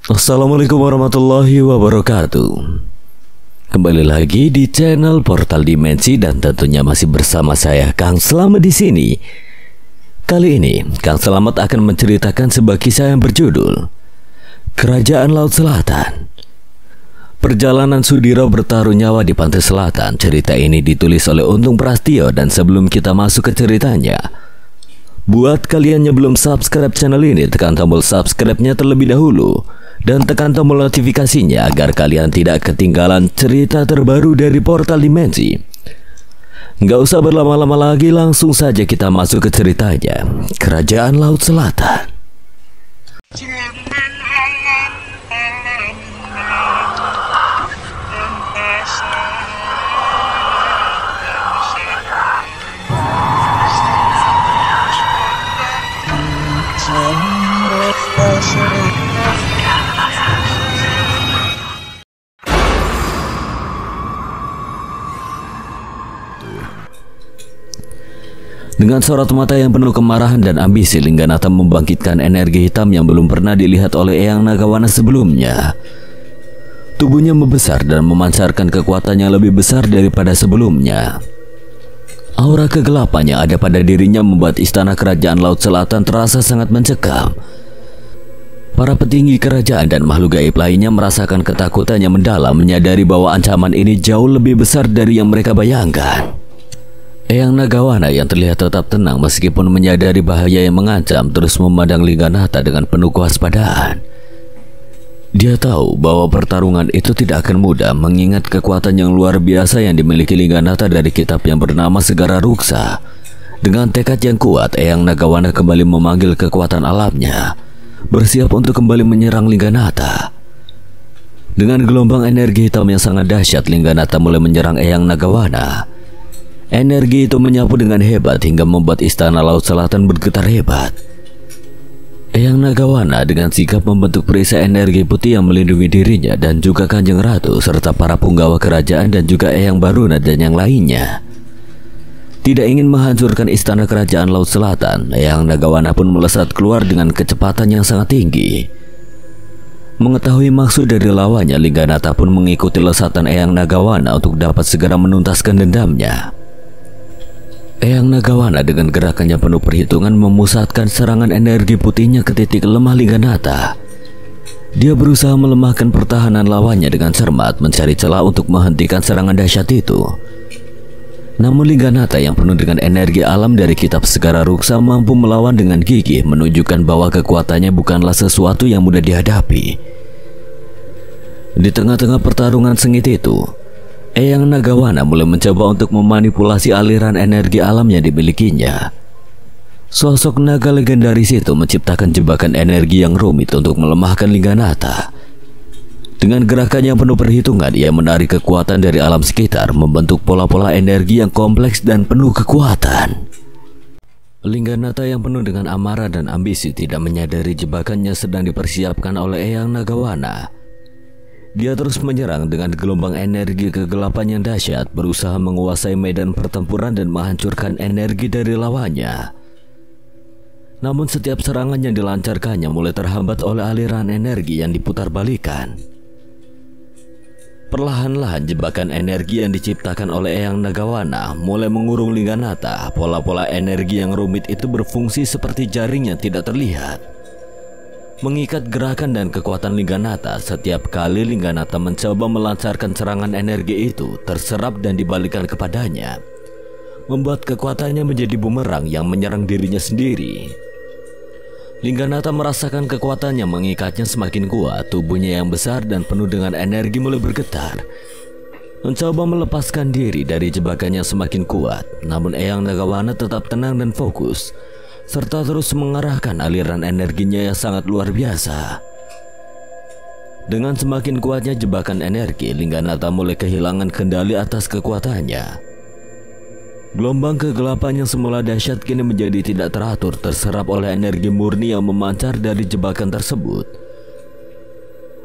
Assalamualaikum warahmatullahi wabarakatuh. Kembali lagi di channel Portal Dimensi dan tentunya masih bersama saya Kang Slamet di sini. Kali ini Kang Slamet akan menceritakan sebuah kisah yang berjudul Kerajaan Laut Selatan. Perjalanan Sudiro bertaruh nyawa di pantai selatan. Cerita ini ditulis oleh Untung Prastio. Dan sebelum kita masuk ke ceritanya, buat kalian yang belum subscribe channel ini, tekan tombol subscribe-nya terlebih dahulu dan tekan tombol notifikasinya agar kalian tidak ketinggalan cerita terbaru dari Portal Dimensi. Nggak usah berlama-lama lagi, langsung saja kita masuk ke ceritanya. Kerajaan Laut Selatan. Dengan sorot mata yang penuh kemarahan dan ambisi, Lingganatha membangkitkan energi hitam yang belum pernah dilihat oleh Eyang Nagawana sebelumnya. Tubuhnya membesar dan memancarkan kekuatan yang lebih besar daripada sebelumnya. Aura kegelapan yang ada pada dirinya membuat istana kerajaan Laut Selatan terasa sangat mencekam. Para petinggi kerajaan dan makhluk gaib lainnya merasakan ketakutan yang mendalam, menyadari bahwa ancaman ini jauh lebih besar dari yang mereka bayangkan. Eyang Nagawana yang terlihat tetap tenang meskipun menyadari bahaya yang mengancam, terus memandang Lingganatha dengan penuh kewaspadaan. Dia tahu bahwa pertarungan itu tidak akan mudah, mengingat kekuatan yang luar biasa yang dimiliki Lingganatha dari kitab yang bernama Segara Ruksa. Dengan tekad yang kuat, Eyang Nagawana kembali memanggil kekuatan alamnya, bersiap untuk kembali menyerang Lingganatha. Dengan gelombang energi hitam yang sangat dahsyat, Lingganatha mulai menyerang Eyang Nagawana. Energi itu menyapu dengan hebat hingga membuat istana Laut Selatan bergetar hebat. Eyang Nagawana dengan sigap membentuk perisai energi putih yang melindungi dirinya dan juga Kanjeng Ratu serta para punggawa kerajaan dan juga Eyang Baruna dan yang lainnya. Tidak ingin menghancurkan istana kerajaan Laut Selatan, Eyang Nagawana pun melesat keluar dengan kecepatan yang sangat tinggi. Mengetahui maksud dari lawannya, Lingganatha pun mengikuti lesatan Eyang Nagawana untuk dapat segera menuntaskan dendamnya. Eyang Nagawana dengan gerakannya penuh perhitungan memusatkan serangan energi putihnya ke titik lemah Lingganatha. Dia berusaha melemahkan pertahanan lawannya dengan cermat, mencari celah untuk menghentikan serangan dahsyat itu. Namun Lingganatha yang penuh dengan energi alam dari kitab Segara Ruksa mampu melawan dengan gigih, menunjukkan bahwa kekuatannya bukanlah sesuatu yang mudah dihadapi. Di tengah-tengah pertarungan sengit itu, Eyang Nagawana mulai mencoba untuk memanipulasi aliran energi alam yang dimilikinya. Sosok naga legendaris itu menciptakan jebakan energi yang rumit untuk melemahkan Lingganatha. Dengan gerakan yang penuh perhitungan, ia menarik kekuatan dari alam sekitar, membentuk pola-pola energi yang kompleks dan penuh kekuatan. Lingganatha yang penuh dengan amarah dan ambisi tidak menyadari jebakannya sedang dipersiapkan oleh Eyang Nagawana. Dia terus menyerang dengan gelombang energi kegelapan yang dahsyat, berusaha menguasai medan pertempuran dan menghancurkan energi dari lawannya. Namun setiap serangan yang dilancarkannya mulai terhambat oleh aliran energi yang diputarbalikkan. Perlahan-lahan jebakan energi yang diciptakan oleh Eyang Nagawana mulai mengurung Lingganatha. Pola-pola energi yang rumit itu berfungsi seperti jaring yang tidak terlihat, mengikat gerakan dan kekuatan Lingganatha. Setiap kali Lingganatha mencoba melancarkan serangan energi itu, terserap dan dibalikan kepadanya, membuat kekuatannya menjadi bumerang yang menyerang dirinya sendiri. Lingganatha merasakan kekuatannya mengikatnya semakin kuat. Tubuhnya yang besar dan penuh dengan energi mulai bergetar, mencoba melepaskan diri dari jebakannya semakin kuat. Namun Eyang Nagawana tetap tenang dan fokus, serta terus mengarahkan aliran energinya yang sangat luar biasa. Dengan semakin kuatnya jebakan energi, Lingganatha mulai kehilangan kendali atas kekuatannya. Gelombang kegelapan yang semula dahsyat kini menjadi tidak teratur, terserap oleh energi murni yang memancar dari jebakan tersebut.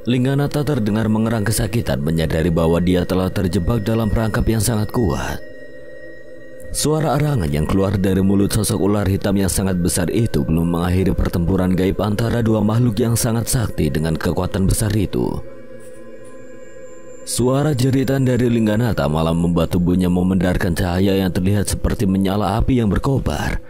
Lingganatha terdengar mengerang kesakitan, menyadari bahwa dia telah terjebak dalam perangkap yang sangat kuat. Suara arangan yang keluar dari mulut sosok ular hitam yang sangat besar itu belum mengakhiri pertempuran gaib antara dua makhluk yang sangat sakti dengan kekuatan besar itu. Suara jeritan dari Lingganatha malah membuat tubuhnya memandarkan cahaya yang terlihat seperti menyala api yang berkobar.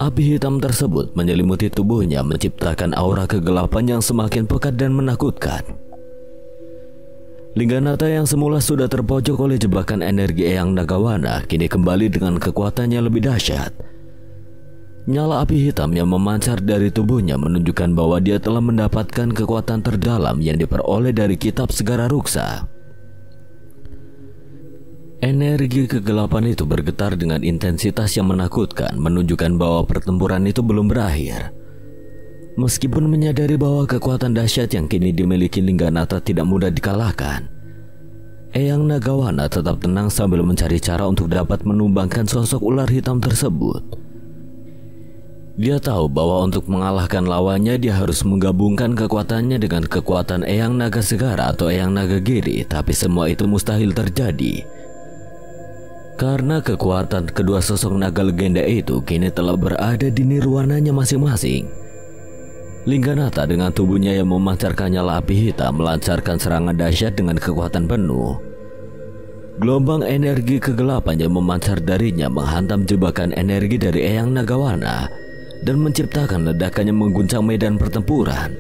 Api hitam tersebut menyelimuti tubuhnya, menciptakan aura kegelapan yang semakin pekat dan menakutkan. Lingganatha yang semula sudah terpojok oleh jebakan energi Eyang Nagawana kini kembali dengan kekuatannya lebih dahsyat. Nyala api hitam yang memancar dari tubuhnya menunjukkan bahwa dia telah mendapatkan kekuatan terdalam yang diperoleh dari kitab Segara Ruksa. Energi kegelapan itu bergetar dengan intensitas yang menakutkan, menunjukkan bahwa pertempuran itu belum berakhir. Meskipun menyadari bahwa kekuatan dahsyat yang kini dimiliki Lingganatha tidak mudah dikalahkan, Eyang Nagawana tetap tenang sambil mencari cara untuk dapat menumbangkan sosok ular hitam tersebut. Dia tahu bahwa untuk mengalahkan lawannya dia harus menggabungkan kekuatannya dengan kekuatan Eyang Naga Segara atau Eyang Nagagiri, tapi semua itu mustahil terjadi. Karena kekuatan kedua sosok naga legenda itu kini telah berada di nirwananya masing-masing. Lingganatha dengan tubuhnya yang memancarkan nyala api hitam melancarkan serangan dahsyat dengan kekuatan penuh. Gelombang energi kegelapan yang memancar darinya menghantam jebakan energi dari Eyang Nagawana dan menciptakan ledakan yang mengguncang medan pertempuran.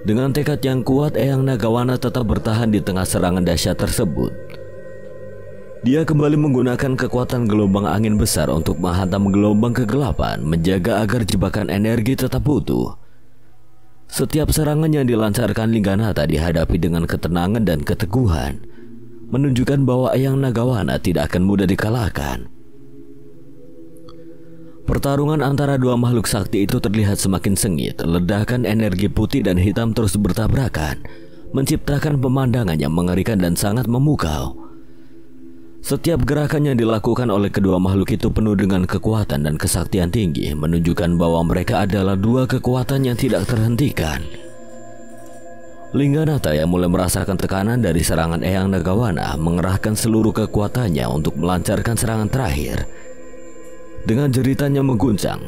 Dengan tekad yang kuat, Eyang Nagawana tetap bertahan di tengah serangan dahsyat tersebut. Dia kembali menggunakan kekuatan gelombang angin besar untuk menghantam gelombang kegelapan, menjaga agar jebakan energi tetap utuh. Setiap serangan yang dilancarkan Lingganatha dihadapi dengan ketenangan dan keteguhan, menunjukkan bahwa Eyang Nagawana tidak akan mudah dikalahkan. Pertarungan antara dua makhluk sakti itu terlihat semakin sengit. Ledakan energi putih dan hitam terus bertabrakan, menciptakan pemandangan yang mengerikan dan sangat memukau. Setiap gerakan yang dilakukan oleh kedua makhluk itu penuh dengan kekuatan dan kesaktian tinggi, menunjukkan bahwa mereka adalah dua kekuatan yang tidak terhentikan. Lingganatha yang mulai merasakan tekanan dari serangan Eyang Nagawana mengerahkan seluruh kekuatannya untuk melancarkan serangan terakhir. Dengan jeritannya mengguncang,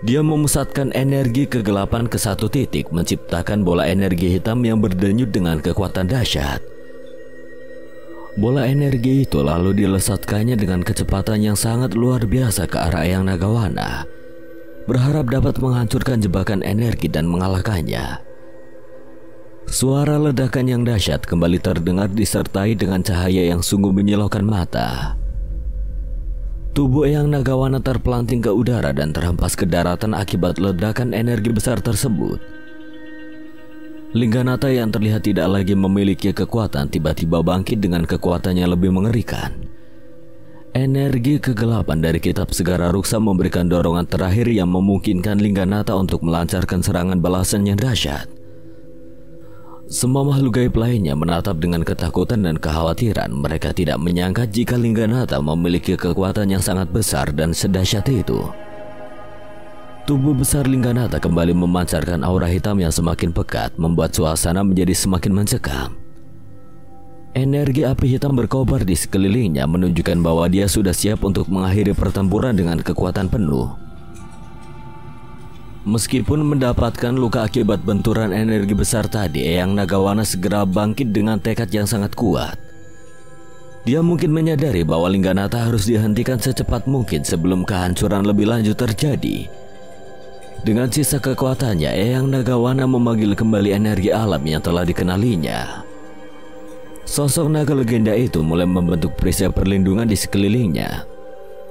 dia memusatkan energi kegelapan ke satu titik, menciptakan bola energi hitam yang berdenyut dengan kekuatan dahsyat. Bola energi itu lalu dilesatkannya dengan kecepatan yang sangat luar biasa ke arah Eyang Nagawana, berharap dapat menghancurkan jebakan energi dan mengalahkannya. Suara ledakan yang dahsyat kembali terdengar disertai dengan cahaya yang sungguh menyilaukan mata. Tubuh Eyang Nagawana terpelanting ke udara dan terhempas ke daratan akibat ledakan energi besar tersebut. Lingganatha yang terlihat tidak lagi memiliki kekuatan tiba-tiba bangkit dengan kekuatan yang lebih mengerikan. Energi kegelapan dari kitab Segara Ruksa memberikan dorongan terakhir yang memungkinkan Lingganatha untuk melancarkan serangan balasan yang dahsyat. Semua makhluk gaib lainnya menatap dengan ketakutan dan kekhawatiran. Mereka tidak menyangka jika Lingganatha memiliki kekuatan yang sangat besar dan sedahsyat itu. Tubuh besar Lingganatha kembali memancarkan aura hitam yang semakin pekat, membuat suasana menjadi semakin mencekam. Energi api hitam berkobar di sekelilingnya, menunjukkan bahwa dia sudah siap untuk mengakhiri pertempuran dengan kekuatan penuh. Meskipun mendapatkan luka akibat benturan energi besar tadi, Eyang Nagawana segera bangkit dengan tekad yang sangat kuat. Dia mungkin menyadari bahwa Lingganatha harus dihentikan secepat mungkin sebelum kehancuran lebih lanjut terjadi. Dengan sisa kekuatannya, Eyang Nagawana memanggil kembali energi alam yang telah dikenalinya. Sosok naga legenda itu mulai membentuk perisai perlindungan di sekelilingnya.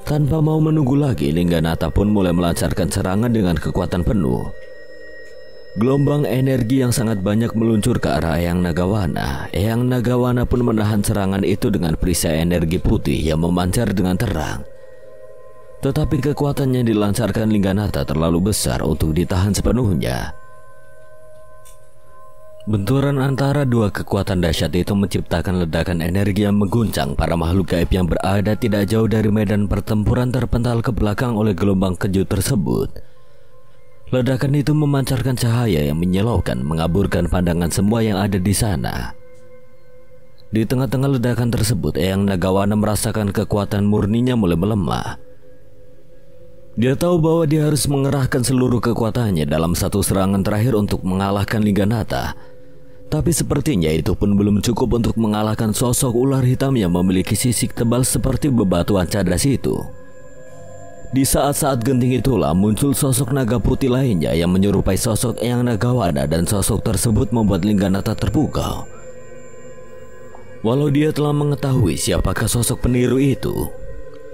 Tanpa mau menunggu lagi, Lingganatha pun mulai melancarkan serangan dengan kekuatan penuh. Gelombang energi yang sangat banyak meluncur ke arah Eyang Nagawana. Eyang Nagawana pun menahan serangan itu dengan perisai energi putih yang memancar dengan terang. Tetapi kekuatan yang dilancarkan Lingganatha terlalu besar untuk ditahan sepenuhnya. Benturan antara dua kekuatan dahsyat itu menciptakan ledakan energi yang mengguncang para makhluk gaib yang berada tidak jauh dari medan pertempuran, terpental ke belakang oleh gelombang kejut tersebut. Ledakan itu memancarkan cahaya yang menyilaukan, mengaburkan pandangan semua yang ada di sana. Di tengah-tengah ledakan tersebut, Eyang Nagawana merasakan kekuatan murninya mulai melemah. Dia tahu bahwa dia harus mengerahkan seluruh kekuatannya dalam satu serangan terakhir untuk mengalahkan Lingganata. Tapi sepertinya itu pun belum cukup untuk mengalahkan sosok ular hitam yang memiliki sisik tebal seperti bebatuan cadas itu. Di saat-saat genting itulah muncul sosok naga putih lainnya yang menyerupai sosok Eyang Nagawana, dan sosok tersebut membuat Lingganata terpukau. Walau dia telah mengetahui siapakah sosok peniru itu.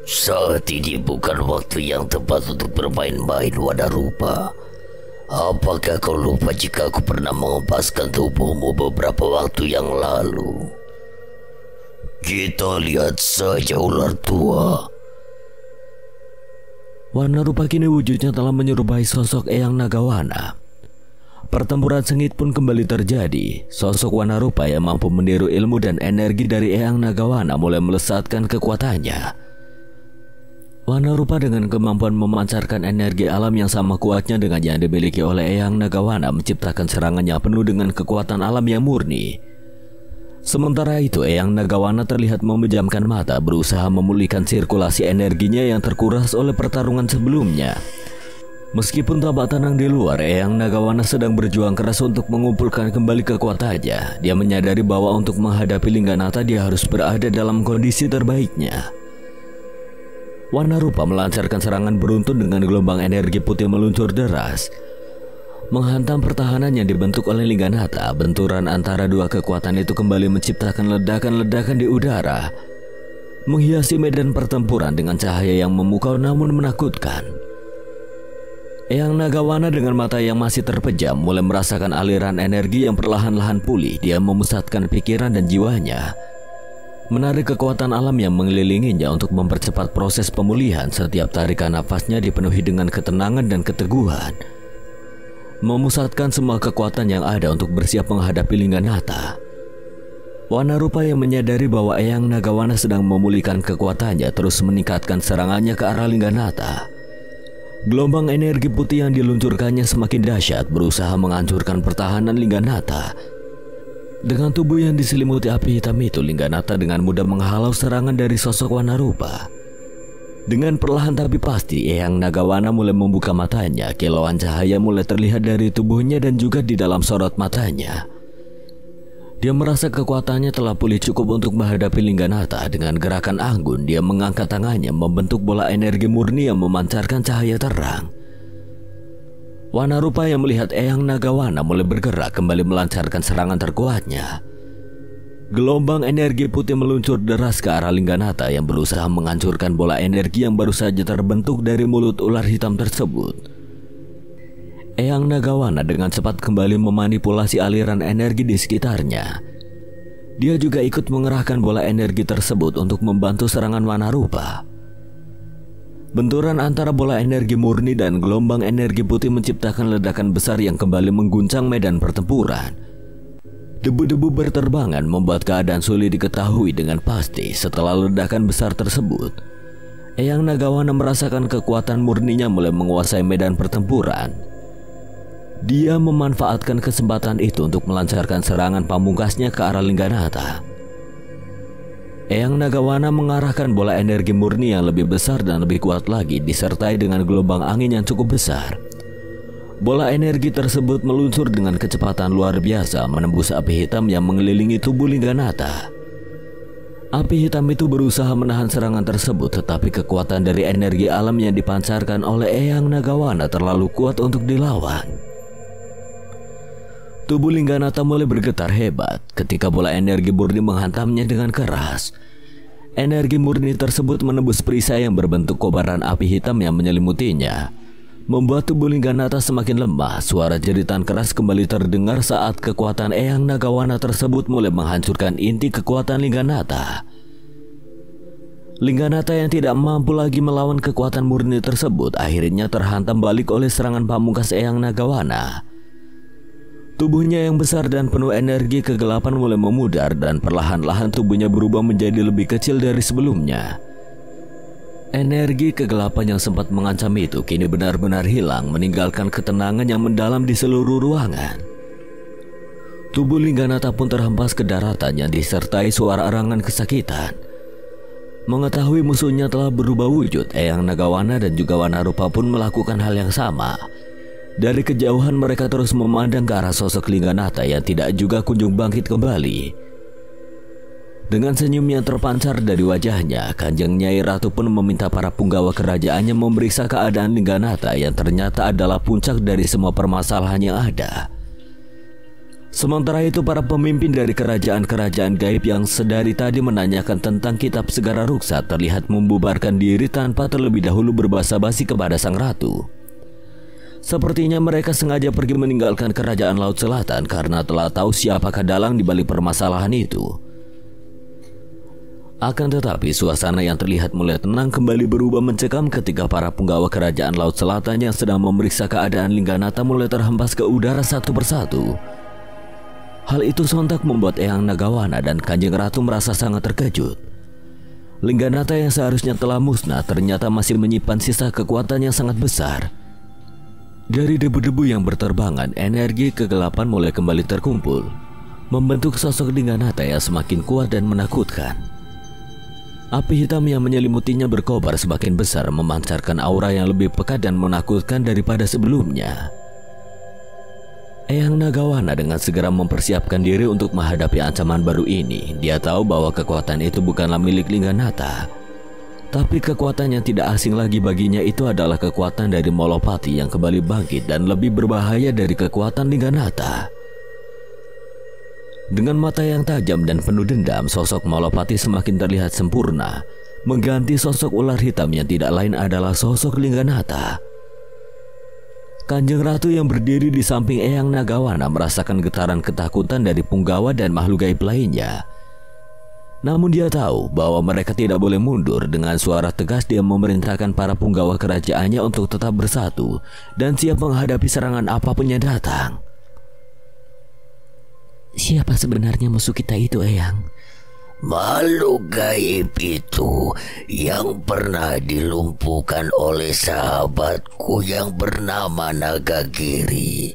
Saat ini bukan waktu yang tepat untuk bermain-main, Wanarupa. Apakah kau lupa jika aku pernah mengempaskan tubuhmu beberapa waktu yang lalu? Kita lihat saja ular tua. Wanarupa kini wujudnya telah menyerupai sosok Eyang Nagawana. Pertempuran sengit pun kembali terjadi. Sosok Wanarupa yang mampu meniru ilmu dan energi dari Eyang Nagawana mulai melesatkan kekuatannya. Wanarupa dengan kemampuan memancarkan energi alam yang sama kuatnya dengan yang dimiliki oleh Eyang Nagawana menciptakan serangannya penuh dengan kekuatan alam yang murni. Sementara itu, Eyang Nagawana terlihat memejamkan mata, berusaha memulihkan sirkulasi energinya yang terkuras oleh pertarungan sebelumnya. Meskipun tampak tenang di luar, Eyang Nagawana sedang berjuang keras untuk mengumpulkan kembali kekuatannya. Dia menyadari bahwa untuk menghadapi Lingganata dia harus berada dalam kondisi terbaiknya. Wanarupa melancarkan serangan beruntun dengan gelombang energi putih meluncur deras, menghantam pertahanan yang dibentuk oleh Lingganata. Benturan antara dua kekuatan itu kembali menciptakan ledakan-ledakan di udara, menghiasi medan pertempuran dengan cahaya yang memukau namun menakutkan. Eyang Nagawana dengan mata yang masih terpejam mulai merasakan aliran energi yang perlahan-lahan pulih. Dia memusatkan pikiran dan jiwanya, menarik kekuatan alam yang mengelilinginya untuk mempercepat proses pemulihan. Setiap tarikan nafasnya dipenuhi dengan ketenangan dan keteguhan, memusatkan semua kekuatan yang ada untuk bersiap menghadapi Lingganata. Wanarupa yang menyadari bahwa Eyang Nagawana sedang memulihkan kekuatannya terus meningkatkan serangannya ke arah Lingganata. Gelombang energi putih yang diluncurkannya semakin dahsyat, berusaha menghancurkan pertahanan Lingganata. Dengan tubuh yang diselimuti api hitam itu, Lingganata dengan mudah menghalau serangan dari sosok Wanarupa. Dengan perlahan tapi pasti, Eyang Nagawana mulai membuka matanya. Kilauan cahaya mulai terlihat dari tubuhnya dan juga di dalam sorot matanya. Dia merasa kekuatannya telah pulih cukup untuk menghadapi Lingganata. Dengan gerakan anggun, dia mengangkat tangannya membentuk bola energi murni yang memancarkan cahaya terang. Wanarupa yang melihat Eyang Nagawana mulai bergerak kembali melancarkan serangan terkuatnya. Gelombang energi putih meluncur deras ke arah Lingganata yang berusaha menghancurkan bola energi yang baru saja terbentuk dari mulut ular hitam tersebut. Eyang Nagawana dengan cepat kembali memanipulasi aliran energi di sekitarnya. Dia juga ikut mengerahkan bola energi tersebut untuk membantu serangan Wanarupa. Benturan antara bola energi murni dan gelombang energi putih menciptakan ledakan besar yang kembali mengguncang medan pertempuran. Debu-debu berterbangan membuat keadaan sulit diketahui dengan pasti. Setelah ledakan besar tersebut, Eyang Nagawana merasakan kekuatan murninya mulai menguasai medan pertempuran. Dia memanfaatkan kesempatan itu untuk melancarkan serangan pamungkasnya ke arah Lingganata. Eyang Nagawana mengarahkan bola energi murni yang lebih besar dan lebih kuat lagi, disertai dengan gelombang angin yang cukup besar. Bola energi tersebut meluncur dengan kecepatan luar biasa, menembus api hitam yang mengelilingi tubuh Lingganata. Api hitam itu berusaha menahan serangan tersebut, tetapi kekuatan dari energi alam yang dipancarkan oleh Eyang Nagawana terlalu kuat untuk dilawan. Tubuh Lingganata mulai bergetar hebat ketika bola energi murni menghantamnya dengan keras. Energi murni tersebut menembus perisai yang berbentuk kobaran api hitam yang menyelimutinya, membuat tubuh Lingganata semakin lemah. Suara jeritan keras kembali terdengar saat kekuatan Eyang Nagawana tersebut mulai menghancurkan inti kekuatan Lingganata. Lingganata yang tidak mampu lagi melawan kekuatan murni tersebut akhirnya terhantam balik oleh serangan pamungkas Eyang Nagawana. Tubuhnya yang besar dan penuh energi kegelapan mulai memudar, dan perlahan-lahan tubuhnya berubah menjadi lebih kecil dari sebelumnya. Energi kegelapan yang sempat mengancam itu kini benar-benar hilang, meninggalkan ketenangan yang mendalam di seluruh ruangan. Tubuh Lingganata pun terhempas ke daratan yang disertai suara erangan kesakitan. Mengetahui musuhnya telah berubah wujud, Eyang Nagawana dan juga Wanarupa pun melakukan hal yang sama. Dari kejauhan mereka terus memandang ke arah sosok Lingganata yang tidak juga kunjung bangkit kembali. Dengan senyum yang terpancar dari wajahnya, Kanjeng Nyai Ratu pun meminta para punggawa kerajaannya memeriksa keadaan Lingganata yang ternyata adalah puncak dari semua permasalahan yang ada. Sementara itu, para pemimpin dari kerajaan-kerajaan gaib yang sedari tadi menanyakan tentang kitab Segara Ruksa terlihat membubarkan diri tanpa terlebih dahulu berbasa-basi kepada sang ratu. Sepertinya mereka sengaja pergi meninggalkan kerajaan Laut Selatan karena telah tahu siapakah dalang di balik permasalahan itu. Akan tetapi, suasana yang terlihat mulai tenang kembali berubah mencekam ketika para punggawa kerajaan Laut Selatan yang sedang memeriksa keadaan Lingganata mulai terhempas ke udara satu persatu. Hal itu sontak membuat Eyang Nagawana dan Kanjeng Ratu merasa sangat terkejut. Lingganata yang seharusnya telah musnah ternyata masih menyimpan sisa kekuatan yang sangat besar. Dari debu-debu yang berterbangan, energi kegelapan mulai kembali terkumpul, membentuk sosok Lingganata yang semakin kuat dan menakutkan. Api hitam yang menyelimutinya berkobar semakin besar, memancarkan aura yang lebih pekat dan menakutkan daripada sebelumnya. Eyang Nagawana dengan segera mempersiapkan diri untuk menghadapi ancaman baru ini. Dia tahu bahwa kekuatan itu bukanlah milik Lingganata, tapi kekuatan yang tidak asing lagi baginya itu adalah kekuatan dari Molopati yang kembali bangkit dan lebih berbahaya dari kekuatan Lingganata. Dengan mata yang tajam dan penuh dendam, sosok Molopati semakin terlihat sempurna, mengganti sosok ular hitam yang tidak lain adalah sosok Lingganata. Kanjeng Ratu yang berdiri di samping Eyang Nagawana merasakan getaran ketakutan dari punggawa dan makhluk gaib lainnya. Namun dia tahu bahwa mereka tidak boleh mundur. Dengan suara tegas dia memerintahkan para punggawa kerajaannya untuk tetap bersatu dan siap menghadapi serangan apapun yang datang. Siapa sebenarnya musuh kita itu, Eyang? Makhluk gaib itu yang pernah dilumpuhkan oleh sahabatku yang bernama Nagagiri.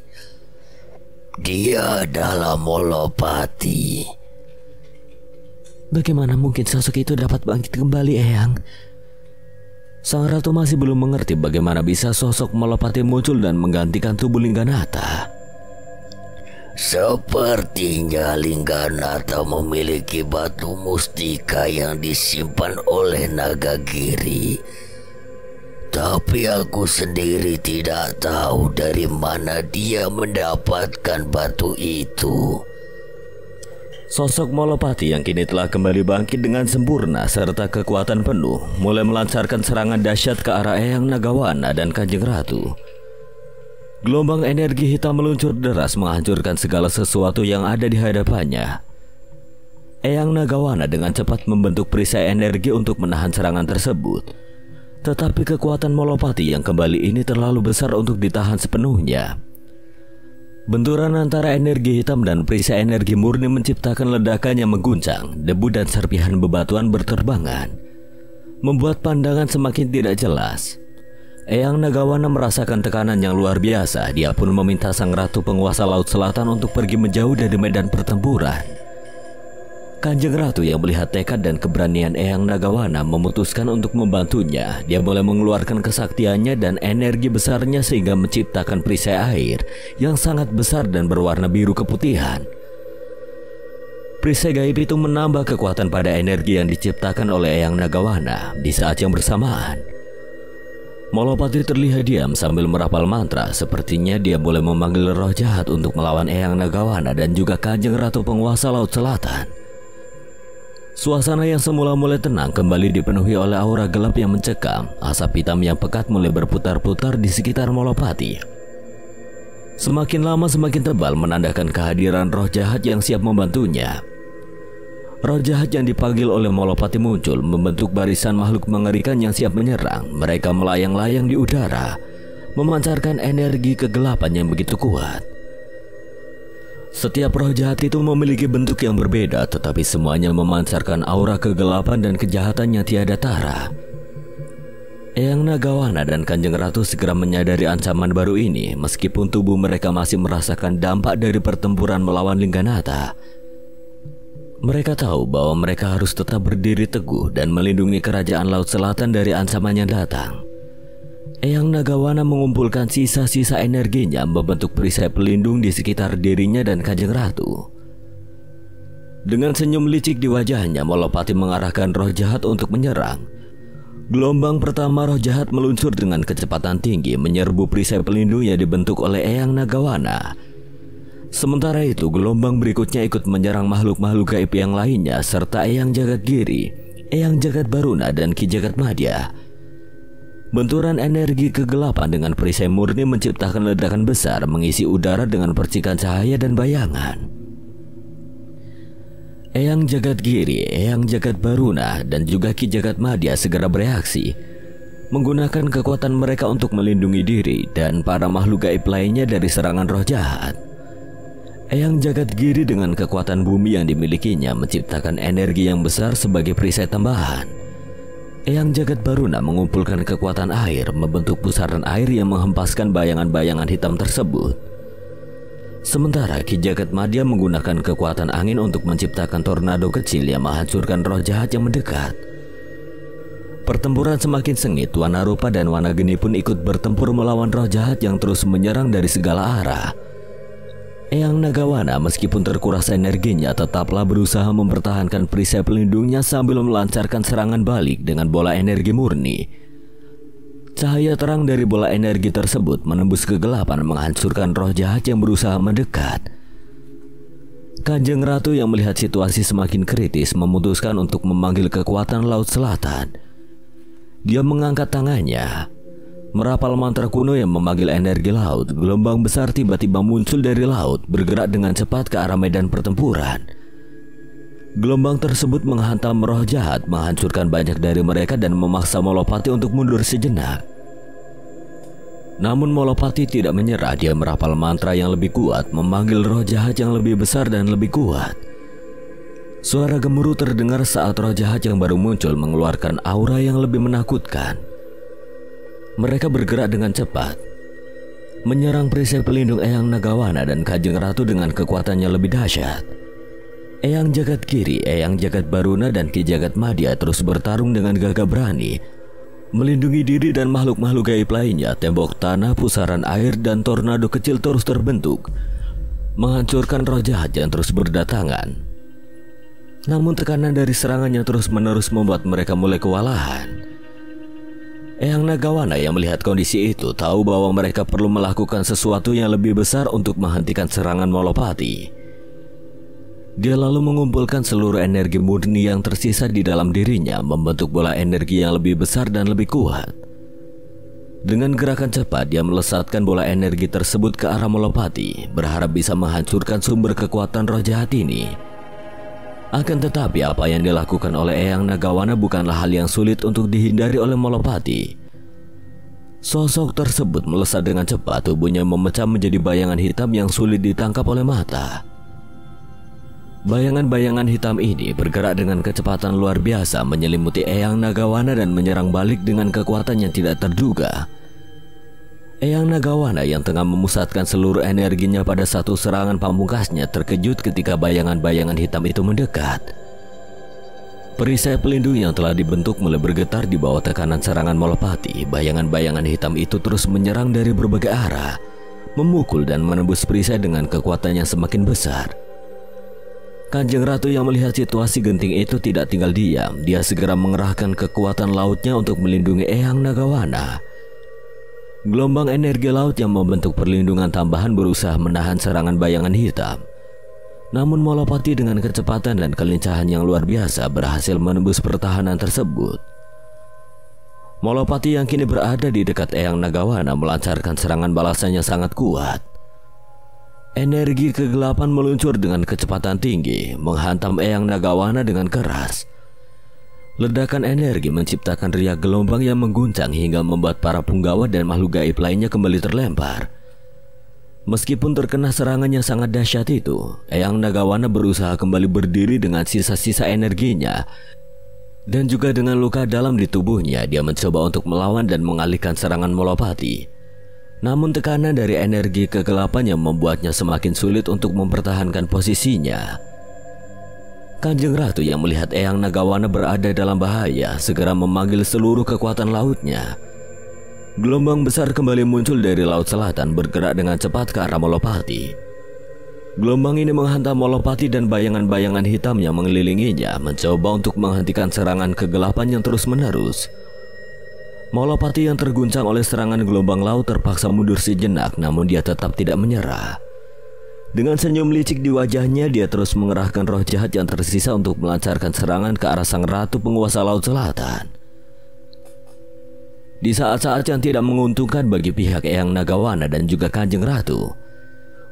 Dia adalah Molopati. Bagaimana mungkin sosok itu dapat bangkit kembali, Eyang? Sang ratu masih belum mengerti bagaimana bisa sosok Molopati muncul dan menggantikan tubuh Lingganata. Sepertinya Lingganata memiliki batu mustika yang disimpan oleh Nagagiri. Tapi aku sendiri tidak tahu dari mana dia mendapatkan batu itu. Sosok Molopati yang kini telah kembali bangkit dengan sempurna serta kekuatan penuh mulai melancarkan serangan dahsyat ke arah Eyang Nagawana dan Kanjeng Ratu. Gelombang energi hitam meluncur deras menghancurkan segala sesuatu yang ada di hadapannya. Eyang Nagawana dengan cepat membentuk perisai energi untuk menahan serangan tersebut. Tetapi kekuatan Molopati yang kembali ini terlalu besar untuk ditahan sepenuhnya. Benturan antara energi hitam dan perisai energi murni menciptakan ledakan yang mengguncang. Debu dan serpihan bebatuan berterbangan, membuat pandangan semakin tidak jelas. Eyang Nagawana merasakan tekanan yang luar biasa. Dia pun meminta sang ratu penguasa Laut Selatan untuk pergi menjauh dari medan pertempuran. Kanjeng Ratu yang melihat tekad dan keberanian Eyang Nagawana memutuskan untuk membantunya. Dia mulai mengeluarkan kesaktiannya dan energi besarnya sehingga menciptakan perisai air yang sangat besar dan berwarna biru keputihan. Perisai gaib itu menambah kekuatan pada energi yang diciptakan oleh Eyang Nagawana. Di saat yang bersamaan, Molopati terlihat diam sambil merapal mantra. Sepertinya dia boleh memanggil roh jahat untuk melawan Eyang Nagawana dan juga Kanjeng Ratu penguasa Laut Selatan. Suasana yang semula mulai tenang kembali dipenuhi oleh aura gelap yang mencekam. Asap hitam yang pekat mulai berputar-putar di sekitar Molopati. Semakin lama semakin tebal menandakan kehadiran roh jahat yang siap membantunya. Roh jahat yang dipanggil oleh Molopati muncul membentuk barisan makhluk mengerikan yang siap menyerang. Mereka melayang-layang di udara, memancarkan energi kegelapan yang begitu kuat. Setiap roh jahat itu memiliki bentuk yang berbeda, tetapi semuanya memancarkan aura kegelapan dan kejahatan yang tiada tara. Eyang Nagawana dan Kanjeng Ratu segera menyadari ancaman baru ini meskipun tubuh mereka masih merasakan dampak dari pertempuran melawan Lingganata. Mereka tahu bahwa mereka harus tetap berdiri teguh dan melindungi kerajaan Laut Selatan dari ancaman yang datang. Eyang Nagawana mengumpulkan sisa-sisa energinya membentuk perisai pelindung di sekitar dirinya dan Kanjeng Ratu. Dengan senyum licik di wajahnya, Molopati mengarahkan roh jahat untuk menyerang. Gelombang pertama roh jahat meluncur dengan kecepatan tinggi menyerbu perisai pelindung yang dibentuk oleh Eyang Nagawana. Sementara itu, gelombang berikutnya ikut menyerang makhluk-makhluk gaib yang lainnya serta Eyang Jagadgiri, Eyang Jagadbaruna, dan Ki Jagadmadya. Benturan energi kegelapan dengan perisai murni menciptakan ledakan besar mengisi udara dengan percikan cahaya dan bayangan. Eyang Jagadgiri, Eyang Jagadbaruna, dan juga Ki Jagadmadya segera bereaksi, menggunakan kekuatan mereka untuk melindungi diri dan para makhluk gaib lainnya dari serangan roh jahat. Eyang Jagadgiri dengan kekuatan bumi yang dimilikinya menciptakan energi yang besar sebagai perisai tambahan. Eyang Jagadbaruna mengumpulkan kekuatan air membentuk pusaran air yang menghempaskan bayangan-bayangan hitam tersebut. Sementara Ki Jagadmadya menggunakan kekuatan angin untuk menciptakan tornado kecil yang menghancurkan roh jahat yang mendekat. Pertempuran semakin sengit, Wanarupa dan Wanageni pun ikut bertempur melawan roh jahat yang terus menyerang dari segala arah. Eyang Nagawana meskipun terkuras energinya tetaplah berusaha mempertahankan perisai pelindungnya sambil melancarkan serangan balik dengan bola energi murni. Cahaya terang dari bola energi tersebut menembus kegelapan menghancurkan roh jahat yang berusaha mendekat. Kanjeng Ratu yang melihat situasi semakin kritis memutuskan untuk memanggil kekuatan Laut Selatan. Dia mengangkat tangannya, merapal mantra kuno yang memanggil energi laut. Gelombang besar tiba-tiba muncul dari laut, bergerak dengan cepat ke arah medan pertempuran. Gelombang tersebut menghantam roh jahat, menghancurkan banyak dari mereka dan memaksa Molopati untuk mundur sejenak. Namun Molopati tidak menyerah. Dia merapal mantra yang lebih kuat, memanggil roh jahat yang lebih besar dan lebih kuat. Suara gemuruh terdengar saat roh jahat yang baru muncul mengeluarkan aura yang lebih menakutkan. Mereka bergerak dengan cepat, menyerang perisai pelindung Eyang Nagawana dan Kanjeng Ratu dengan kekuatannya lebih dahsyat. Eyang Jagadgiri, Eyang Jagadbaruna, dan Ki Jagadmadya terus bertarung dengan gagah berani, melindungi diri dan makhluk-makhluk gaib lainnya. Tembok tanah, pusaran air, dan tornado kecil terus terbentuk, menghancurkan roh jahat yang terus berdatangan. Namun tekanan dari serangannya terus-menerus membuat mereka mulai kewalahan. Eyang Nagawana yang melihat kondisi itu tahu bahwa mereka perlu melakukan sesuatu yang lebih besar untuk menghentikan serangan Molopati. Dia lalu mengumpulkan seluruh energi murni yang tersisa di dalam dirinya membentuk bola energi yang lebih besar dan lebih kuat. Dengan gerakan cepat, dia melesatkan bola energi tersebut ke arah Molopati, berharap bisa menghancurkan sumber kekuatan roh jahat ini. Akan tetapi apa yang dilakukan oleh Eyang Nagawana bukanlah hal yang sulit untuk dihindari oleh Molopati. Sosok tersebut melesat dengan cepat, tubuhnya memecah menjadi bayangan hitam yang sulit ditangkap oleh mata. Bayangan-bayangan hitam ini bergerak dengan kecepatan luar biasa menyelimuti Eyang Nagawana dan menyerang balik dengan kekuatan yang tidak terduga. Eyang Nagawana yang tengah memusatkan seluruh energinya pada satu serangan pamungkasnya terkejut ketika bayangan-bayangan hitam itu mendekat. Perisai pelindung yang telah dibentuk mulai bergetar di bawah tekanan serangan Molopati. Bayangan-bayangan hitam itu terus menyerang dari berbagai arah, memukul dan menembus perisai dengan kekuatan yang semakin besar. Kanjeng Ratu yang melihat situasi genting itu tidak tinggal diam. Dia segera mengerahkan kekuatan lautnya untuk melindungi Eyang Nagawana. Gelombang energi laut yang membentuk perlindungan tambahan berusaha menahan serangan bayangan hitam. Namun Molopati dengan kecepatan dan kelincahan yang luar biasa berhasil menembus pertahanan tersebut. Molopati yang kini berada di dekat Eyang Nagawana melancarkan serangan balasannya sangat kuat. Energi kegelapan meluncur dengan kecepatan tinggi, menghantam Eyang Nagawana dengan keras. Ledakan energi menciptakan riak gelombang yang mengguncang hingga membuat para punggawa dan makhluk gaib lainnya kembali terlempar. Meskipun terkena serangan yang sangat dahsyat itu, Eyang Nagawana berusaha kembali berdiri dengan sisa-sisa energinya. Dan juga dengan luka dalam di tubuhnya, dia mencoba untuk melawan dan mengalihkan serangan Molopati. Namun tekanan dari energi kegelapan yang membuatnya semakin sulit untuk mempertahankan posisinya. Kanjeng Ratu yang melihat Eyang Nagawana berada dalam bahaya segera memanggil seluruh kekuatan lautnya. Gelombang besar kembali muncul dari laut selatan bergerak dengan cepat ke arah Molopati. Gelombang ini menghantam Molopati dan bayangan-bayangan hitam yang mengelilinginya mencoba untuk menghentikan serangan kegelapan yang terus-menerus. Molopati yang terguncang oleh serangan gelombang laut terpaksa mundur sejenak, namun dia tetap tidak menyerah. Dengan senyum licik di wajahnya, dia terus mengerahkan roh jahat yang tersisa untuk melancarkan serangan ke arah sang ratu penguasa laut selatan. Di saat-saat yang tidak menguntungkan bagi pihak Eyang Nagawana dan juga Kanjeng Ratu,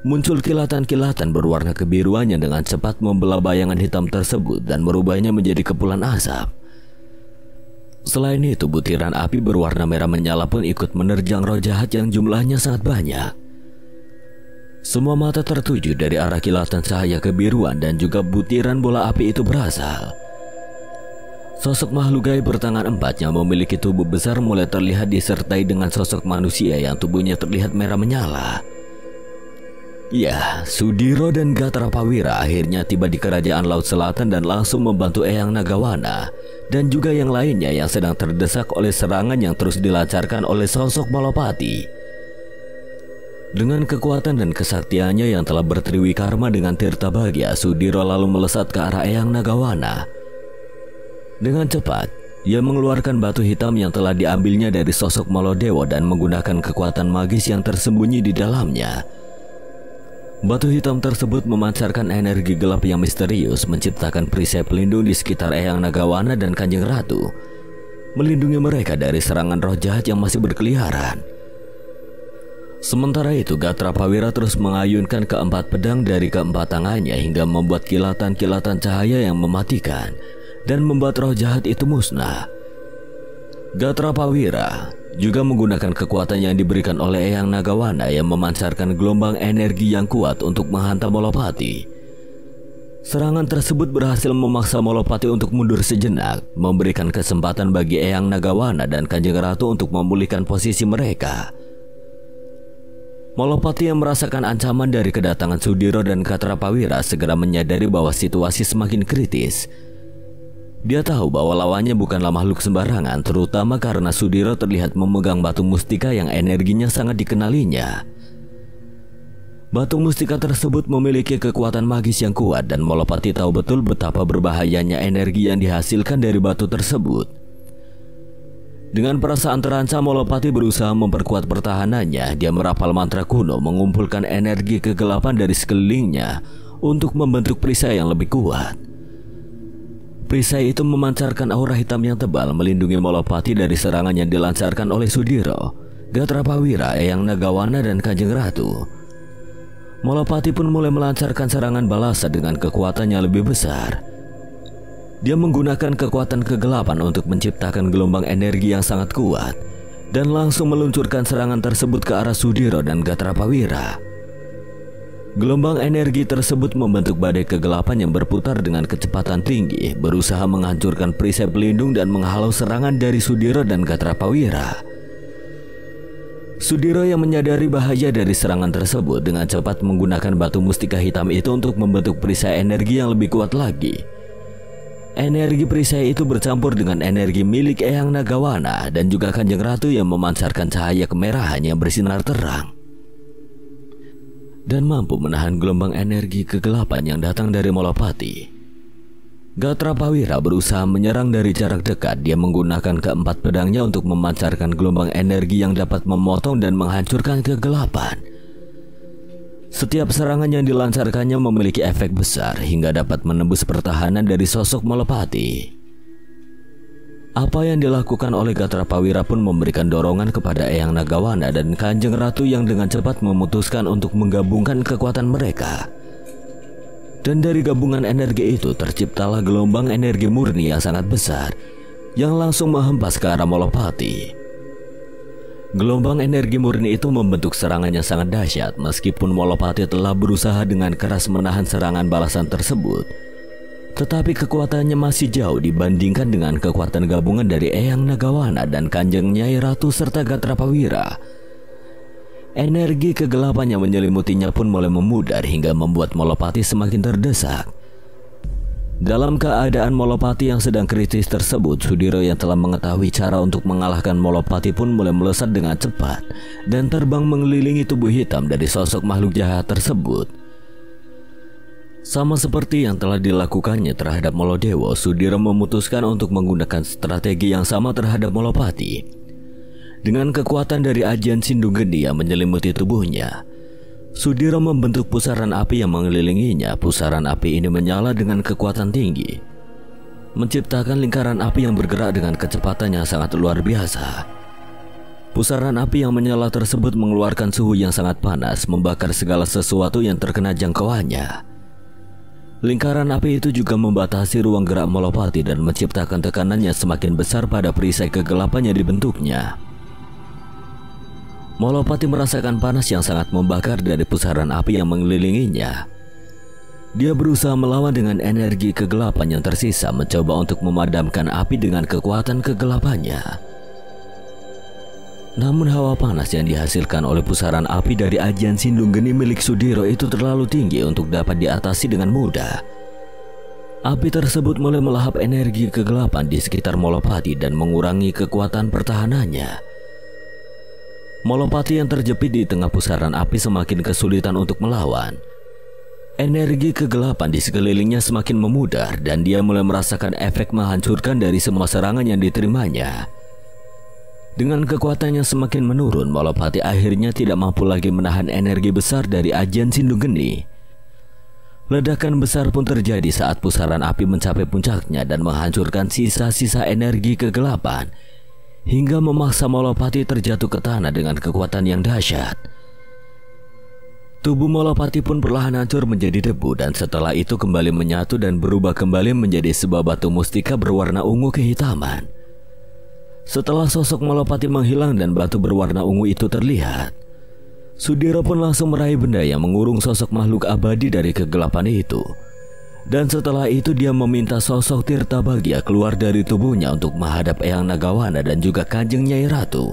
muncul kilatan-kilatan berwarna kebiruan yang dengan cepat membelah bayangan hitam tersebut dan merubahnya menjadi kepulan asap. Selain itu, butiran api berwarna merah menyala pun ikut menerjang roh jahat yang jumlahnya sangat banyak. Semua mata tertuju dari arah kilatan cahaya kebiruan dan juga butiran bola api itu berasal. Sosok makhluk gaib bertangan empat yang memiliki tubuh besar mulai terlihat disertai dengan sosok manusia yang tubuhnya terlihat merah menyala. Ya, Sudiro dan Gatrapawira akhirnya tiba di kerajaan Laut Selatan dan langsung membantu Eyang Nagawana dan juga yang lainnya yang sedang terdesak oleh serangan yang terus dilancarkan oleh sosok Molopati. Dengan kekuatan dan kesaktiannya yang telah bertriwikarma dengan Tirta Bagya, Sudiro lalu melesat ke arah Eyang Nagawana. Dengan cepat, ia mengeluarkan batu hitam yang telah diambilnya dari sosok Molodewo dan menggunakan kekuatan magis yang tersembunyi di dalamnya. Batu hitam tersebut memancarkan energi gelap yang misterius, menciptakan perisai pelindung di sekitar Eyang Nagawana dan Kanjeng Ratu, melindungi mereka dari serangan roh jahat yang masih berkeliaran. Sementara itu, Gatrapawira terus mengayunkan keempat pedang dari keempat tangannya hingga membuat kilatan-kilatan cahaya yang mematikan dan membuat roh jahat itu musnah. Gatrapawira juga menggunakan kekuatan yang diberikan oleh Eyang Nagawana yang memancarkan gelombang energi yang kuat untuk menghantam Molopati. Serangan tersebut berhasil memaksa Molopati untuk mundur sejenak, memberikan kesempatan bagi Eyang Nagawana dan Kanjeng Ratu untuk memulihkan posisi mereka. Molopati yang merasakan ancaman dari kedatangan Sudiro dan Gatrapawira segera menyadari bahwa situasi semakin kritis. Dia tahu bahwa lawannya bukanlah makhluk sembarangan, terutama karena Sudiro terlihat memegang batu mustika yang energinya sangat dikenalinya. Batu mustika tersebut memiliki kekuatan magis yang kuat dan Molopati tahu betul betapa berbahayanya energi yang dihasilkan dari batu tersebut. Dengan perasaan terancam, Molopati berusaha memperkuat pertahanannya. Dia merapal mantra kuno, mengumpulkan energi kegelapan dari sekelilingnya untuk membentuk perisai yang lebih kuat. Perisai itu memancarkan aura hitam yang tebal melindungi Molopati dari serangan yang dilancarkan oleh Sudiro, Gatrapawira, Eyang Nagawana, dan Kanjeng Ratu. Molopati pun mulai melancarkan serangan balasan dengan kekuatan yang lebih besar. Dia menggunakan kekuatan kegelapan untuk menciptakan gelombang energi yang sangat kuat dan langsung meluncurkan serangan tersebut ke arah Sudiro dan Gatrapawira. Gelombang energi tersebut membentuk badai kegelapan yang berputar dengan kecepatan tinggi, berusaha menghancurkan perisai pelindung dan menghalau serangan dari Sudiro dan Gatrapawira. Sudiro yang menyadari bahaya dari serangan tersebut dengan cepat menggunakan batu mustika hitam itu untuk membentuk perisai energi yang lebih kuat lagi. Energi perisai itu bercampur dengan energi milik Eyang Nagawana dan juga Kanjeng Ratu yang memancarkan cahaya kemerahan yang bersinar terang dan mampu menahan gelombang energi kegelapan yang datang dari Molopati. Gatrapawira berusaha menyerang dari jarak dekat. Dia menggunakan keempat pedangnya untuk memancarkan gelombang energi yang dapat memotong dan menghancurkan kegelapan. Setiap serangan yang dilancarkannya memiliki efek besar hingga dapat menembus pertahanan dari sosok Molopati. Apa yang dilakukan oleh Gatrapawira pun memberikan dorongan kepada Eyang Nagawana dan Kanjeng Ratu yang dengan cepat memutuskan untuk menggabungkan kekuatan mereka. Dan dari gabungan energi itu terciptalah gelombang energi murni yang sangat besar yang langsung menghempas ke arah Molopati. Gelombang energi murni itu membentuk serangan yang sangat dahsyat. Meskipun Molopati telah berusaha dengan keras menahan serangan balasan tersebut, Tetapi kekuatannya masih jauh dibandingkan dengan kekuatan gabungan dari Eyang Nagawana dan Kanjeng Nyai Ratu serta Gatrapawira. Energi kegelapan yang menyelimutinya pun mulai memudar hingga membuat Molopati semakin terdesak. Dalam keadaan Molopati yang sedang kritis tersebut, Sudiro yang telah mengetahui cara untuk mengalahkan Molopati pun mulai melesat dengan cepat dan terbang mengelilingi tubuh hitam dari sosok makhluk jahat tersebut. Sama seperti yang telah dilakukannya terhadap Molodewo, Sudiro memutuskan untuk menggunakan strategi yang sama terhadap Molopati. Dengan kekuatan dari ajian Sindung Geni yang menyelimuti tubuhnya, Sudiro membentuk pusaran api yang mengelilinginya. Pusaran api ini menyala dengan kekuatan tinggi, menciptakan lingkaran api yang bergerak dengan kecepatan yang sangat luar biasa. Pusaran api yang menyala tersebut mengeluarkan suhu yang sangat panas, membakar segala sesuatu yang terkena jangkauannya. Lingkaran api itu juga membatasi ruang gerak Molopati dan menciptakan tekanan yang semakin besar pada perisai kegelapan yang dibentuknya. Molopati merasakan panas yang sangat membakar dari pusaran api yang mengelilinginya. Dia berusaha melawan dengan energi kegelapan yang tersisa, mencoba untuk memadamkan api dengan kekuatan kegelapannya. Namun hawa panas yang dihasilkan oleh pusaran api dari ajian Sindung Geni milik Sudiro itu terlalu tinggi untuk dapat diatasi dengan mudah. Api tersebut mulai melahap energi kegelapan di sekitar Molopati dan mengurangi kekuatan pertahanannya. Molopati yang terjepit di tengah pusaran api semakin kesulitan untuk melawan. Energi kegelapan di sekelilingnya semakin memudar dan dia mulai merasakan efek menghancurkan dari semua serangan yang diterimanya. Dengan kekuatannya semakin menurun, Molopati akhirnya tidak mampu lagi menahan energi besar dari ajian Sindung Geni. Ledakan besar pun terjadi saat pusaran api mencapai puncaknya dan menghancurkan sisa-sisa energi kegelapan, hingga memaksa Molopati terjatuh ke tanah dengan kekuatan yang dahsyat. Tubuh Molopati pun perlahan hancur menjadi debu dan setelah itu kembali menyatu dan berubah kembali menjadi sebuah batu mustika berwarna ungu kehitaman. Setelah sosok Molopati menghilang dan batu berwarna ungu itu terlihat, Sudiro pun langsung meraih benda yang mengurung sosok makhluk abadi dari kegelapan itu. Dan setelah itu dia meminta sosok Tirta Bagya keluar dari tubuhnya untuk menghadap Eyang Nagawana dan juga Kanjeng Nyai Ratu.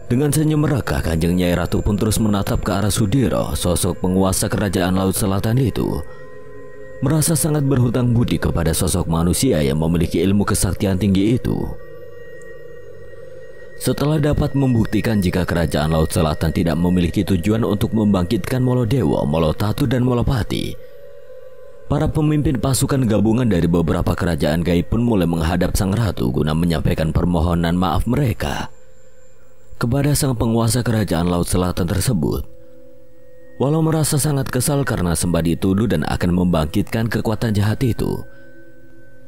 Dengan senyum merekah, Kanjeng Nyai Ratu pun terus menatap ke arah Sudiro, sosok penguasa kerajaan Laut Selatan itu. Merasa sangat berhutang budi kepada sosok manusia yang memiliki ilmu kesaktian tinggi itu. Setelah dapat membuktikan jika kerajaan Laut Selatan tidak memiliki tujuan untuk membangkitkan Molodewo, Molotatu, dan Molopati, para pemimpin pasukan gabungan dari beberapa kerajaan gaib pun mulai menghadap Sang Ratu guna menyampaikan permohonan maaf mereka kepada sang penguasa kerajaan Laut Selatan tersebut. Walau merasa sangat kesal karena sempat dituduh dan akan membangkitkan kekuatan jahat itu,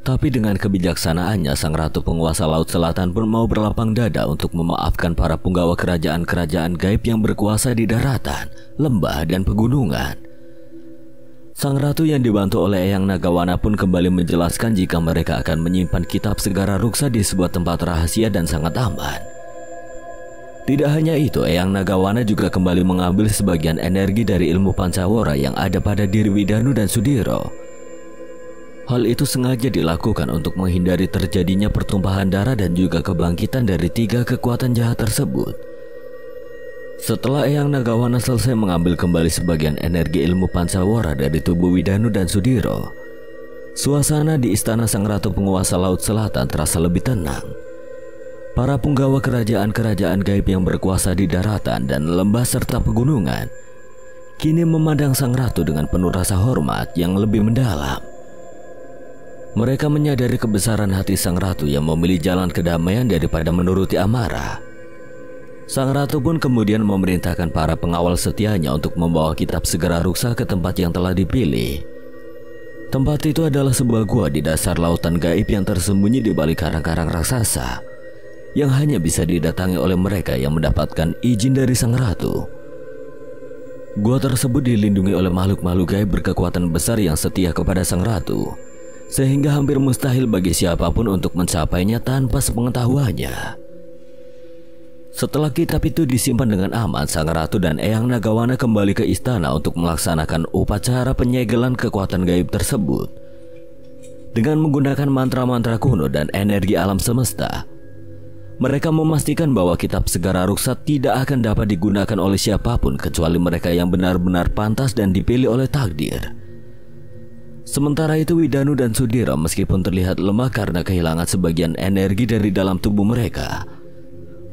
tapi dengan kebijaksanaannya Sang Ratu penguasa Laut Selatan pun mau berlapang dada untuk memaafkan para punggawa kerajaan-kerajaan gaib yang berkuasa di daratan, lembah, dan pegunungan. Sang Ratu yang dibantu oleh Eyang Nagawana pun kembali menjelaskan jika mereka akan menyimpan kitab Segara Ruksa di sebuah tempat rahasia dan sangat aman. Tidak hanya itu, Eyang Nagawana juga kembali mengambil sebagian energi dari ilmu Pancawara yang ada pada diri Widanu dan Sudiro. Hal itu sengaja dilakukan untuk menghindari terjadinya pertumpahan darah dan juga kebangkitan dari tiga kekuatan jahat tersebut. Setelah Eyang Nagawana selesai mengambil kembali sebagian energi ilmu Pancawara dari tubuh Widanu dan Sudiro, suasana di istana Sang Ratu penguasa Laut Selatan terasa lebih tenang. Para punggawa kerajaan-kerajaan gaib yang berkuasa di daratan dan lembah serta pegunungan kini memandang Sang Ratu dengan penuh rasa hormat yang lebih mendalam. Mereka menyadari kebesaran hati Sang Ratu yang memilih jalan kedamaian daripada menuruti amarah. Sang Ratu pun kemudian memerintahkan para pengawal setianya untuk membawa kitab Segara Ruksa ke tempat yang telah dipilih. Tempat itu adalah sebuah gua di dasar lautan gaib yang tersembunyi di balik karang-karang raksasa, yang hanya bisa didatangi oleh mereka yang mendapatkan izin dari Sang Ratu. Gua tersebut dilindungi oleh makhluk-makhluk gaib berkekuatan besar yang setia kepada Sang Ratu, sehingga hampir mustahil bagi siapapun untuk mencapainya tanpa sepengetahuannya. Setelah kitab itu disimpan dengan aman, Sang Ratu dan Eyang Nagawana kembali ke istana untuk melaksanakan upacara penyegelan kekuatan gaib tersebut. Dengan menggunakan mantra-mantra kuno dan energi alam semesta, mereka memastikan bahwa kitab Segara Ruksa tidak akan dapat digunakan oleh siapapun kecuali mereka yang benar-benar pantas dan dipilih oleh takdir. Sementara itu Widanu dan Sudiro meskipun terlihat lemah karena kehilangan sebagian energi dari dalam tubuh mereka,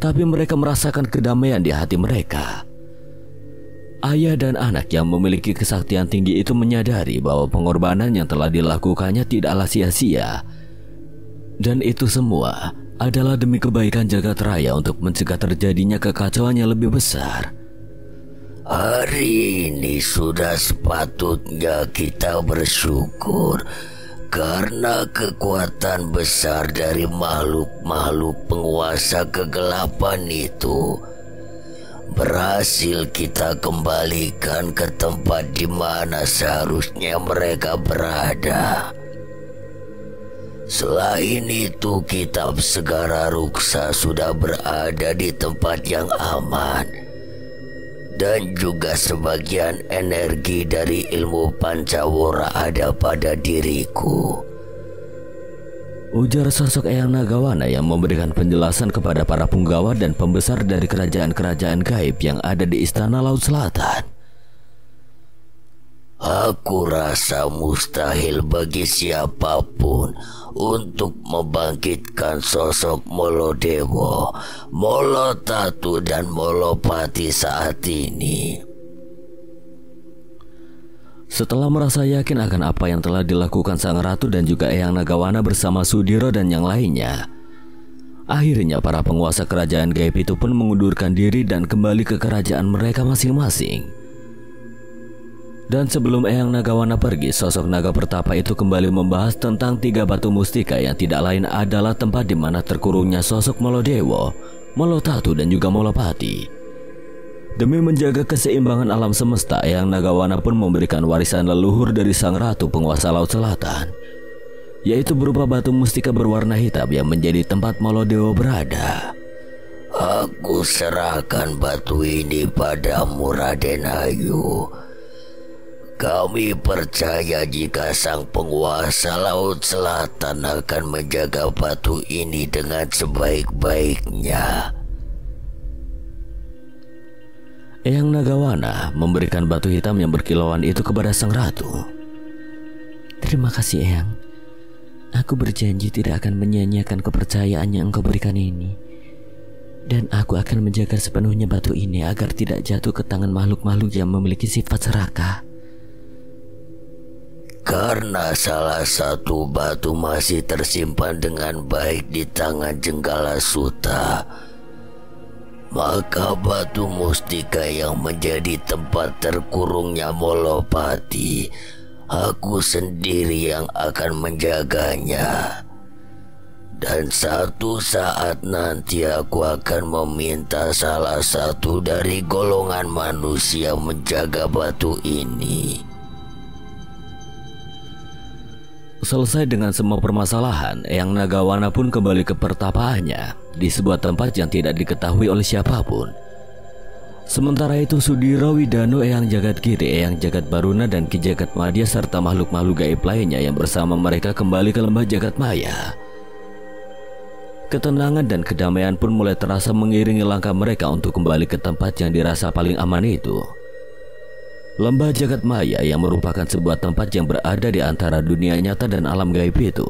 tapi mereka merasakan kedamaian di hati mereka. Ayah dan anak yang memiliki kesaktian tinggi itu menyadari bahwa pengorbanan yang telah dilakukannya tidaklah sia-sia. Dan itu semua adalah demi kebaikan jagat raya untuk mencegah terjadinya kekacauan yang lebih besar. Hari ini sudah sepatutnya kita bersyukur karena kekuatan besar dari makhluk-makhluk penguasa kegelapan itu berhasil kita kembalikan ke tempat di mana seharusnya mereka berada. Selain itu, kitab Segara Ruksa sudah berada di tempat yang aman, dan juga sebagian energi dari ilmu Pancawara ada pada diriku, ujar sosok Eyang Nagawana yang memberikan penjelasan kepada para punggawa dan pembesar dari kerajaan-kerajaan gaib yang ada di Istana Laut Selatan. Aku rasa mustahil bagi siapapun untuk membangkitkan sosok Molodewo, Molotatu dan Molopati saat ini. Setelah merasa yakin akan apa yang telah dilakukan Sang Ratu dan juga Eyang Nagawana bersama Sudiro dan yang lainnya, akhirnya para penguasa kerajaan gaib itu pun mengundurkan diri dan kembali ke kerajaan mereka masing-masing. Dan sebelum Eyang Nagawana pergi, sosok naga pertapa itu kembali membahas tentang 3 batu mustika yang tidak lain adalah tempat di mana terkurungnya sosok Molodewo, Molotatu dan juga Molopati. Demi menjaga keseimbangan alam semesta, Eyang Nagawana pun memberikan warisan leluhur dari Sang Ratu penguasa Laut Selatan, yaitu berupa batu mustika berwarna hitam yang menjadi tempat Molodewo berada. Aku serahkan batu ini padamu, Raden Ayu. Kami percaya jika sang penguasa Laut Selatan akan menjaga batu ini dengan sebaik-baiknya. Eyang Nagawana memberikan batu hitam yang berkilauan itu kepada Sang Ratu. Terima kasih Eyang. Aku berjanji tidak akan menyia-nyiakan kepercayaan yang engkau berikan ini. Dan aku akan menjaga sepenuhnya batu ini agar tidak jatuh ke tangan makhluk-makhluk yang memiliki sifat serakah. Karena salah satu batu masih tersimpan dengan baik di tangan Jenggala Suta, maka batu mustika yang menjadi tempat terkurungnya Molopati, aku sendiri yang akan menjaganya. Dan satu saat nanti aku akan meminta salah satu dari golongan manusia menjaga batu ini. Selesai dengan semua permasalahan, Eyang Nagawana pun kembali ke pertapaannya di sebuah tempat yang tidak diketahui oleh siapapun. Sementara itu Sudiro, Widanu, Eyang Jagadgiri, Eyang Jagadbaruna dan Ki Jagatmadya serta makhluk-makhluk gaib lainnya yang bersama mereka kembali ke lembah Jagadmaya. Ketenangan dan kedamaian pun mulai terasa mengiringi langkah mereka untuk kembali ke tempat yang dirasa paling aman itu. Lembah Jagadmaya yang merupakan sebuah tempat yang berada di antara dunia nyata dan alam gaib itu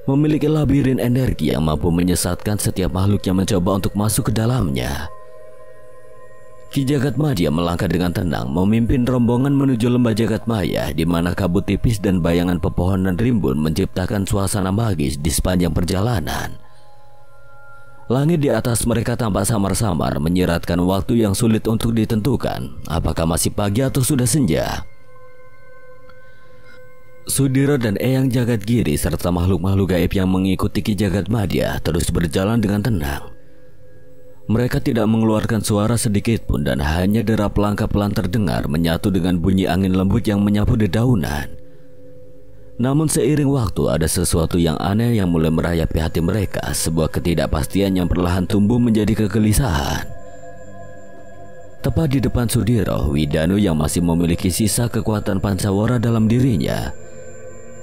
memiliki labirin energi yang mampu menyesatkan setiap makhluk yang mencoba untuk masuk ke dalamnya. Ki Jagatmadya melangkah dengan tenang memimpin rombongan menuju lembah Jagadmaya, di mana kabut tipis dan bayangan pepohonan rimbun menciptakan suasana magis di sepanjang perjalanan. Langit di atas mereka tampak samar-samar, menyiratkan waktu yang sulit untuk ditentukan apakah masih pagi atau sudah senja. Sudiro dan Eyang Jagadgiri serta makhluk-makhluk gaib yang mengikuti Ki Jagatmadya terus berjalan dengan tenang. Mereka tidak mengeluarkan suara sedikit pun dan hanya derap langkah pelan terdengar menyatu dengan bunyi angin lembut yang menyapu dedaunan. Namun seiring waktu ada sesuatu yang aneh yang mulai merayapi hati mereka, sebuah ketidakpastian yang perlahan tumbuh menjadi kegelisahan. Tepat di depan Sudiro, Widanu yang masih memiliki sisa kekuatan Pancawara dalam dirinya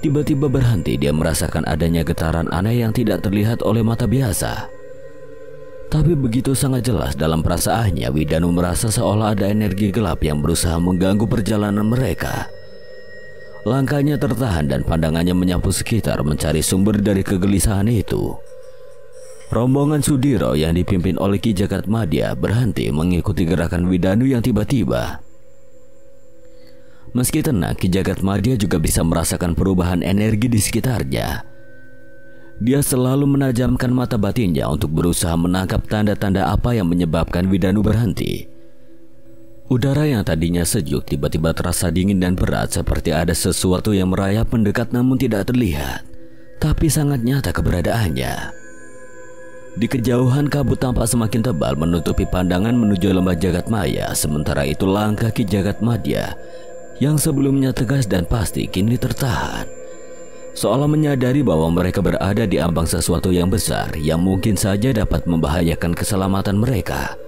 Tiba-tiba berhenti, dia merasakan adanya getaran aneh yang tidak terlihat oleh mata biasa. Tapi begitu sangat jelas dalam perasaannya, Widanu merasa seolah ada energi gelap yang berusaha mengganggu perjalanan mereka. Langkahnya tertahan dan pandangannya menyapu sekitar mencari sumber dari kegelisahan itu. Rombongan Sudiro yang dipimpin oleh Ki Jagatmadya berhenti mengikuti gerakan Widanu yang tiba-tiba. Meski tenang, Ki Jagatmadya juga bisa merasakan perubahan energi di sekitarnya. Dia selalu menajamkan mata batinnya untuk berusaha menangkap tanda-tanda apa yang menyebabkan Widanu berhenti. Udara yang tadinya sejuk tiba-tiba terasa dingin dan berat, seperti ada sesuatu yang merayap mendekat namun tidak terlihat, tapi sangat nyata keberadaannya. Di kejauhan kabut tampak semakin tebal menutupi pandangan menuju lembah Jagatmaya. Sementara itu langkah Ki Jagatmadya yang sebelumnya tegas dan pasti kini tertahan, seolah menyadari bahwa mereka berada di ambang sesuatu yang besar yang mungkin saja dapat membahayakan keselamatan mereka.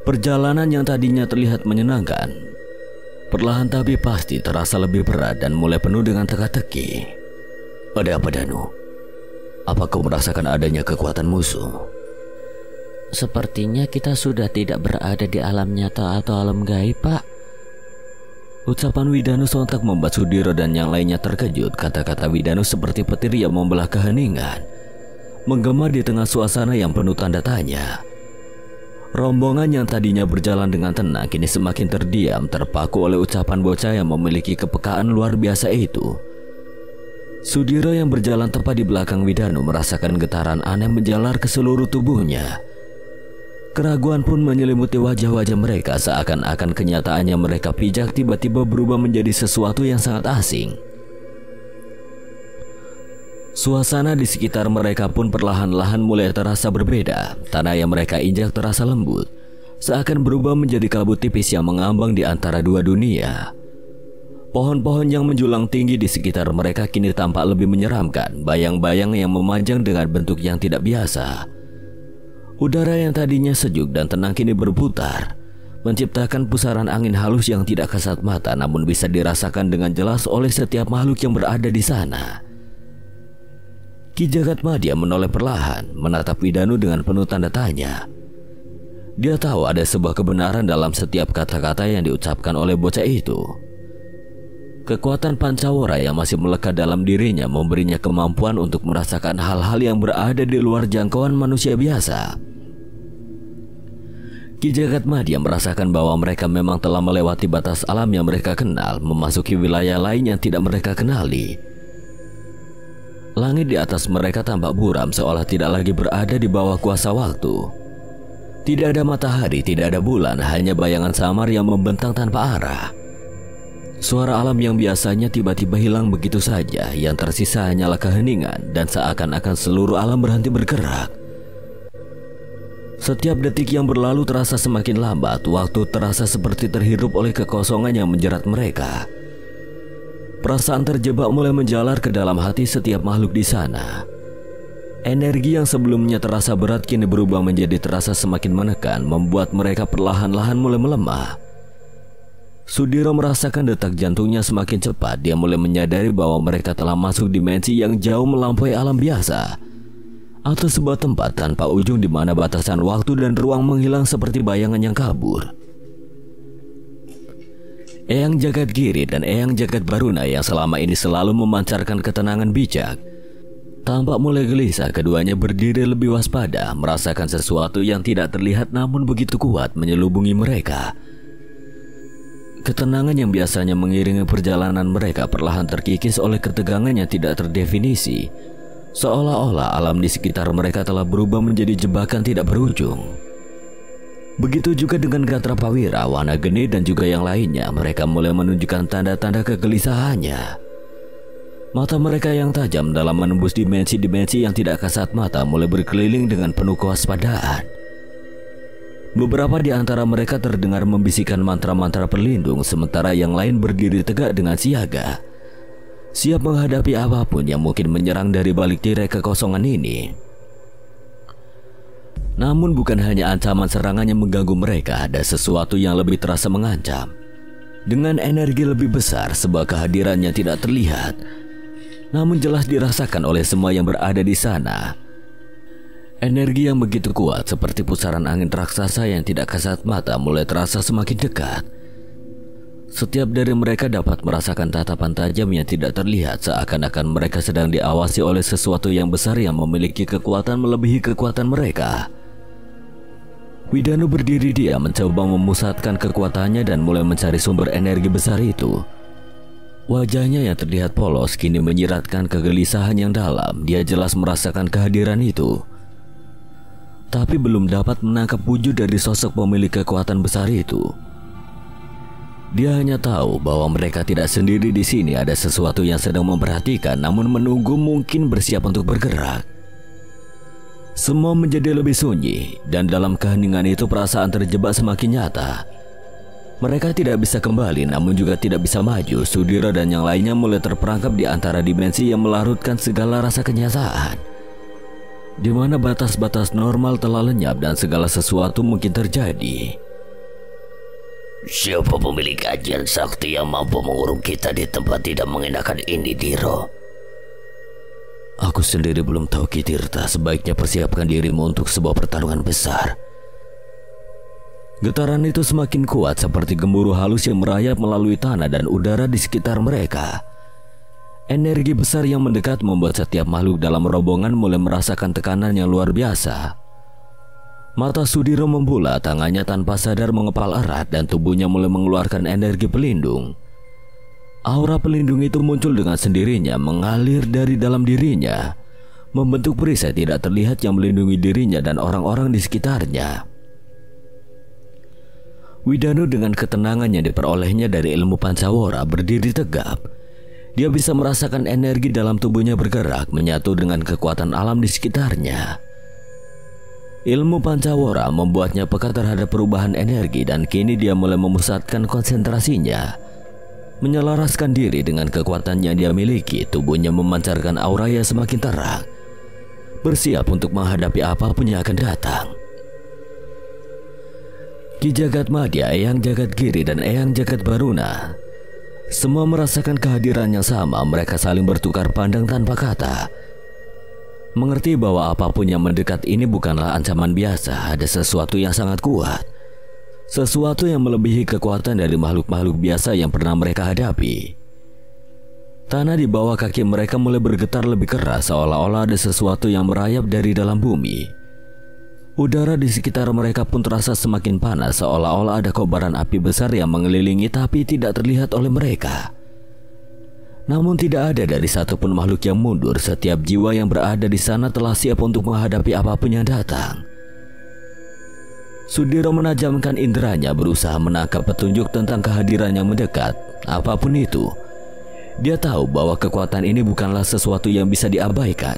Perjalanan yang tadinya terlihat menyenangkan, perlahan tapi pasti terasa lebih berat dan mulai penuh dengan teka-teki. Ada apa, Danu? Apa kau merasakan adanya kekuatan musuh? Sepertinya kita sudah tidak berada di alam nyata atau alam gaib, Pak. Ucapan Widanu sontak membuat Sudiro dan yang lainnya terkejut. Kata-kata Widanu seperti petir yang membelah keheningan, menggema di tengah suasana yang penuh tanda tanya. Rombongan yang tadinya berjalan dengan tenang kini semakin terdiam, terpaku oleh ucapan bocah yang memiliki kepekaan luar biasa itu. Sudiro yang berjalan tepat di belakang Widanu merasakan getaran aneh menjalar ke seluruh tubuhnya. Keraguan pun menyelimuti wajah-wajah mereka, seakan-akan kenyataan yang mereka pijak tiba-tiba berubah menjadi sesuatu yang sangat asing. Suasana di sekitar mereka pun perlahan-lahan mulai terasa berbeda. Tanah yang mereka injak terasa lembut, seakan berubah menjadi kabut tipis yang mengambang di antara dua dunia. Pohon-pohon yang menjulang tinggi di sekitar mereka kini tampak lebih menyeramkan, bayang-bayang yang memanjang dengan bentuk yang tidak biasa. Udara yang tadinya sejuk dan tenang kini berputar, menciptakan pusaran angin halus yang tidak kasat mata namun bisa dirasakan dengan jelas oleh setiap makhluk yang berada di sana. Ki Jagatmadya menoleh perlahan, menatap Widanu dengan penuh tanda tanya. Dia tahu ada sebuah kebenaran dalam setiap kata-kata yang diucapkan oleh bocah itu. Kekuatan Pancawara yang masih melekat dalam dirinya memberinya kemampuan untuk merasakan hal-hal yang berada di luar jangkauan manusia biasa. Ki Jagatmadya merasakan bahwa mereka memang telah melewati batas alam yang mereka kenal, memasuki wilayah lain yang tidak mereka kenali. Langit di atas mereka tampak buram, seolah tidak lagi berada di bawah kuasa waktu. Tidak ada matahari, tidak ada bulan, hanya bayangan samar yang membentang tanpa arah. Suara alam yang biasanya tiba-tiba hilang begitu saja, yang tersisa hanyalah keheningan dan seakan-akan seluruh alam berhenti bergerak. Setiap detik yang berlalu terasa semakin lambat, waktu terasa seperti terhirup oleh kekosongan yang menjerat mereka. Perasaan terjebak mulai menjalar ke dalam hati setiap makhluk di sana. Energi yang sebelumnya terasa berat kini berubah menjadi terasa semakin menekan, membuat mereka perlahan-lahan mulai melemah. Sudiro merasakan detak jantungnya semakin cepat. Dia mulai menyadari bahwa mereka telah masuk dimensi yang jauh melampaui alam biasa, atau sebuah tempat tanpa ujung di mana batasan waktu dan ruang menghilang seperti bayangan yang kabur. Eyang Jagadgiri dan Eyang Jagadbaruna yang selama ini selalu memancarkan ketenangan bijak tampak mulai gelisah. Keduanya berdiri lebih waspada, merasakan sesuatu yang tidak terlihat namun begitu kuat menyelubungi mereka. Ketenangan yang biasanya mengiringi perjalanan mereka perlahan terkikis oleh ketegangan yang tidak terdefinisi, seolah-olah alam di sekitar mereka telah berubah menjadi jebakan tidak berujung. Begitu juga dengan Gatra Pawira, Wana Geni dan juga yang lainnya. Mereka mulai menunjukkan tanda-tanda kegelisahannya. Mata mereka yang tajam dalam menembus dimensi-dimensi yang tidak kasat mata mulai berkeliling dengan penuh kewaspadaan. Beberapa di antara mereka terdengar membisikkan mantra-mantra perlindung, sementara yang lain berdiri tegak dengan siaga, siap menghadapi apapun yang mungkin menyerang dari balik tirai kekosongan ini. Namun bukan hanya ancaman serangan yang mengganggu mereka, ada sesuatu yang lebih terasa mengancam. Dengan energi lebih besar, sebuah kehadirannya tidak terlihat, namun jelas dirasakan oleh semua yang berada di sana. Energi yang begitu kuat seperti pusaran angin raksasa yang tidak kasat mata mulai terasa semakin dekat. Setiap dari mereka dapat merasakan tatapan tajam yang tidak terlihat, seakan-akan mereka sedang diawasi oleh sesuatu yang besar yang memiliki kekuatan melebihi kekuatan mereka. Widanu berdiri diam mencoba memusatkan kekuatannya dan mulai mencari sumber energi besar itu. Wajahnya yang terlihat polos kini menyiratkan kegelisahan yang dalam. Dia jelas merasakan kehadiran itu, tapi belum dapat menangkap wujud dari sosok pemilik kekuatan besar itu. Dia hanya tahu bahwa mereka tidak sendiri di sini, ada sesuatu yang sedang memperhatikan namun menunggu, mungkin bersiap untuk bergerak. Semua menjadi lebih sunyi dan dalam keheningan itu perasaan terjebak semakin nyata. Mereka tidak bisa kembali namun juga tidak bisa maju. Sudiro dan yang lainnya mulai terperangkap di antara dimensi yang melarutkan segala rasa kenyasaan, di mana batas-batas normal telah lenyap dan segala sesuatu mungkin terjadi. Siapa pemilik ajian sakti yang mampu mengurung kita di tempat tidak mengenakan ini, Diro? Aku sendiri belum tahu, Ki Tirta. Sebaiknya persiapkan dirimu untuk sebuah pertarungan besar. Getaran itu semakin kuat seperti gemuruh halus yang merayap melalui tanah dan udara di sekitar mereka. Energi besar yang mendekat membuat setiap makhluk dalam rombongan mulai merasakan tekanan yang luar biasa. Mata Sudiro membulat, tangannya tanpa sadar mengepal erat dan tubuhnya mulai mengeluarkan energi pelindung. Aura pelindung itu muncul dengan sendirinya, mengalir dari dalam dirinya, membentuk perisai tidak terlihat yang melindungi dirinya dan orang-orang di sekitarnya. Widanu dengan ketenangan yang diperolehnya dari ilmu Pancawara berdiri tegap. Dia bisa merasakan energi dalam tubuhnya bergerak, menyatu dengan kekuatan alam di sekitarnya. Ilmu Pancawara membuatnya peka terhadap perubahan energi dan kini dia mulai memusatkan konsentrasinya, menyelaraskan diri dengan kekuatan yang dia miliki. Tubuhnya memancarkan aura yang semakin terang, bersiap untuk menghadapi apapun yang akan datang. Ki Jagat Madya, Eyang Jagat Giri, dan Eyang Jagat Baruna semua merasakan kehadiran yang sama. Mereka saling bertukar pandang tanpa kata, mengerti bahwa apapun yang mendekat ini bukanlah ancaman biasa. Ada sesuatu yang sangat kuat, sesuatu yang melebihi kekuatan dari makhluk-makhluk biasa yang pernah mereka hadapi. Tanah di bawah kaki mereka mulai bergetar lebih keras, seolah-olah ada sesuatu yang merayap dari dalam bumi. Udara di sekitar mereka pun terasa semakin panas, seolah-olah ada kobaran api besar yang mengelilingi tapi tidak terlihat oleh mereka. Namun tidak ada dari satupun makhluk yang mundur. Setiap jiwa yang berada di sana telah siap untuk menghadapi apapun yang datang. Sudiro menajamkan inderanya, berusaha menangkap petunjuk tentang kehadiran yang mendekat. Apapun itu, dia tahu bahwa kekuatan ini bukanlah sesuatu yang bisa diabaikan.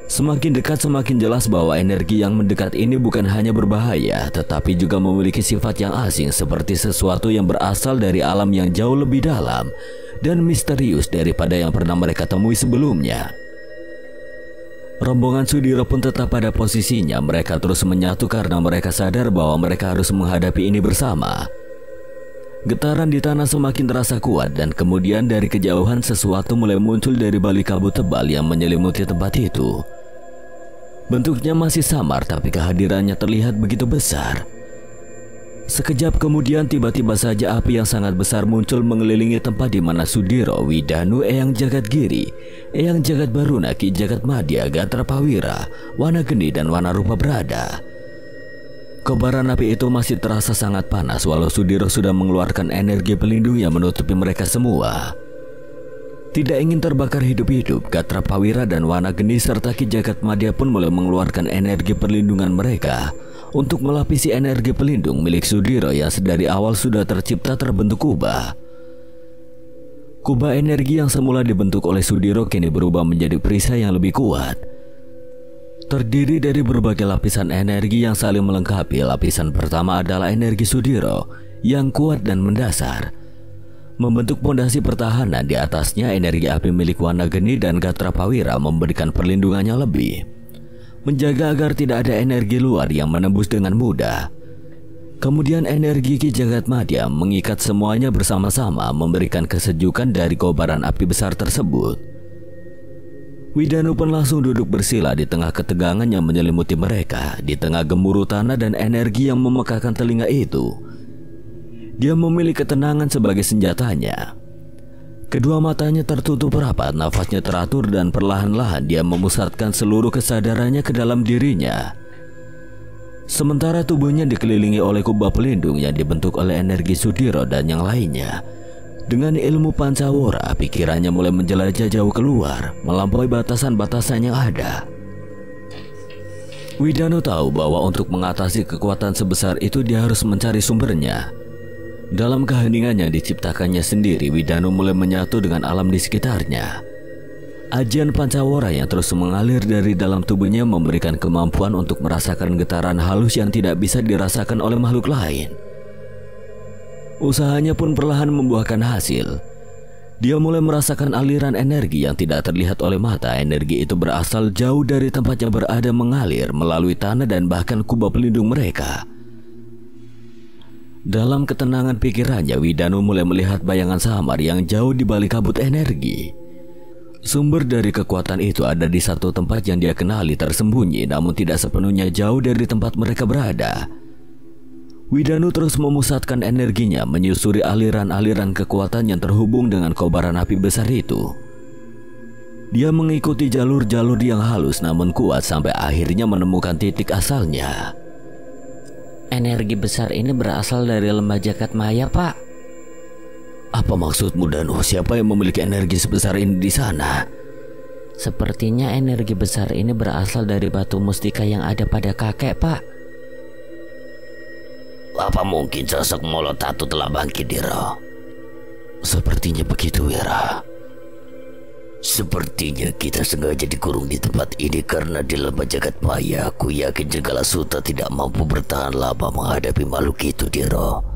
Semakin dekat semakin jelas bahwa energi yang mendekat ini bukan hanya berbahaya, tetapi juga memiliki sifat yang asing, seperti sesuatu yang berasal dari alam yang jauh lebih dalam dan misterius daripada yang pernah mereka temui sebelumnya. Rombongan Sudiro pun tetap pada posisinya. Mereka terus menyatu karena mereka sadar bahwa mereka harus menghadapi ini bersama. Getaran di tanah semakin terasa kuat dan kemudian dari kejauhan sesuatu mulai muncul dari balik kabut tebal yang menyelimuti tempat itu. Bentuknya masih samar tapi kehadirannya terlihat begitu besar. Sekejap kemudian tiba-tiba saja api yang sangat besar muncul mengelilingi tempat di mana Sudiro, Widanu, Eyang Jagat Giri, Eyang Jagat Baruna, Ki Jagat Madya, Gatra Pawira, Wana Geni, dan Wana Rupa berada. Kobaran api itu masih terasa sangat panas walau Sudiro sudah mengeluarkan energi pelindung yang menutupi mereka semua. Tidak ingin terbakar hidup-hidup, Gatra Pawira dan Wana Geni serta Ki Jagat Madya pun mulai mengeluarkan energi perlindungan mereka untuk melapisi energi pelindung milik Sudiro yang sedari awal sudah tercipta terbentuk kubah. Kubah energi yang semula dibentuk oleh Sudiro kini berubah menjadi perisai yang lebih kuat. Terdiri dari berbagai lapisan energi yang saling melengkapi. Lapisan pertama adalah energi Sudiro yang kuat dan mendasar, membentuk pondasi pertahanan. Di atasnya energi api milik Wana Geni dan Gatra Pawira memberikan perlindungannya lebih, menjaga agar tidak ada energi luar yang menembus dengan mudah. Kemudian energi Ki Jagatmadya mengikat semuanya bersama-sama, memberikan kesejukan dari kobaran api besar tersebut. Widanu pun langsung duduk bersila di tengah ketegangan yang menyelimuti mereka. Di tengah gemuruh tanah dan energi yang memekakkan telinga itu, dia memilih ketenangan sebagai senjatanya. Kedua matanya tertutup rapat, nafasnya teratur, dan perlahan-lahan dia memusatkan seluruh kesadarannya ke dalam dirinya. Sementara tubuhnya dikelilingi oleh kubah pelindung yang dibentuk oleh energi Sudiro dan yang lainnya. Dengan ilmu Pancawara, pikirannya mulai menjelajah jauh keluar, melampaui batasan-batasan yang ada. Widanu tahu bahwa untuk mengatasi kekuatan sebesar itu dia harus mencari sumbernya. Dalam keheningan yang diciptakannya sendiri, Widanu mulai menyatu dengan alam di sekitarnya. Ajian Pancawara yang terus mengalir dari dalam tubuhnya memberikan kemampuan untuk merasakan getaran halus yang tidak bisa dirasakan oleh makhluk lain. Usahanya pun perlahan membuahkan hasil. Dia mulai merasakan aliran energi yang tidak terlihat oleh mata. Energi itu berasal jauh dari tempatnya berada, mengalir melalui tanah dan bahkan kubah pelindung mereka. Dalam ketenangan pikirannya, Widanu mulai melihat bayangan samar yang jauh di balik kabut energi. Sumber dari kekuatan itu ada di satu tempat yang dia kenali tersembunyi, namun tidak sepenuhnya jauh dari tempat mereka berada. Widanu terus memusatkan energinya, menyusuri aliran-aliran kekuatan yang terhubung dengan kobaran api besar itu. Dia mengikuti jalur-jalur yang halus namun kuat sampai akhirnya menemukan titik asalnya. Energi besar ini berasal dari lembah Jagatmaya, Pak. Apa maksudmu, Danu? Siapa yang memiliki energi sebesar ini di sana? Sepertinya energi besar ini berasal dari batu mustika yang ada pada kakek, Pak. Apa mungkin sosok Molotatu telah bangkit, Diro? Sepertinya begitu, Wira. Sepertinya kita sengaja dikurung di tempat ini karena di lembah Jagatmaya aku yakin Jenggala Suta tidak mampu bertahan lama menghadapi makhluk itu, Diro.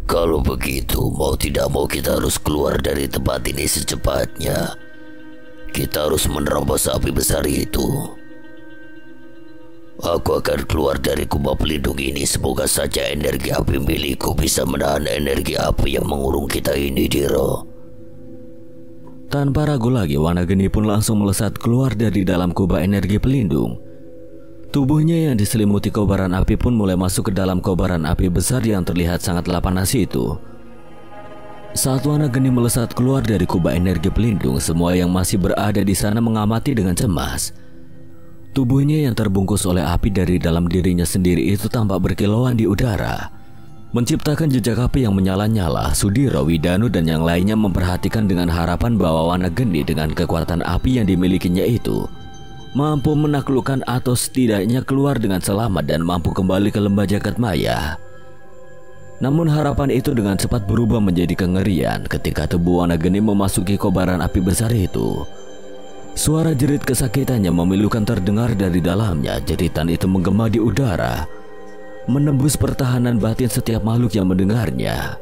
Kalau begitu, mau tidak mau kita harus keluar dari tempat ini secepatnya. Kita harus menerobos api besar itu. Aku akan keluar dari kubah pelindung ini. Semoga saja energi api milikku bisa menahan energi api yang mengurung kita ini, Diro. Tanpa ragu lagi, Wanageni pun langsung melesat keluar dari dalam kubah energi pelindung. Tubuhnya yang diselimuti kobaran api pun mulai masuk ke dalam kobaran api besar yang terlihat sangatlah panas itu. Saat Wanageni melesat keluar dari kubah energi pelindung, semua yang masih berada di sana mengamati dengan cemas. Tubuhnya yang terbungkus oleh api dari dalam dirinya sendiri itu tampak berkilauan di udara, menciptakan jejak api yang menyala-nyala. Sudiro, Widanu, dan yang lainnya memperhatikan dengan harapan bahwa Wanageni dengan kekuatan api yang dimilikinya itu mampu menaklukkan atau setidaknya keluar dengan selamat dan mampu kembali ke lembah Jagatmaya. Namun harapan itu dengan cepat berubah menjadi kengerian ketika tubuh Wanageni memasuki kobaran api besar itu. Suara jerit kesakitannya memilukan terdengar dari dalamnya. Jeritan itu menggema di udara, menembus pertahanan batin setiap makhluk yang mendengarnya.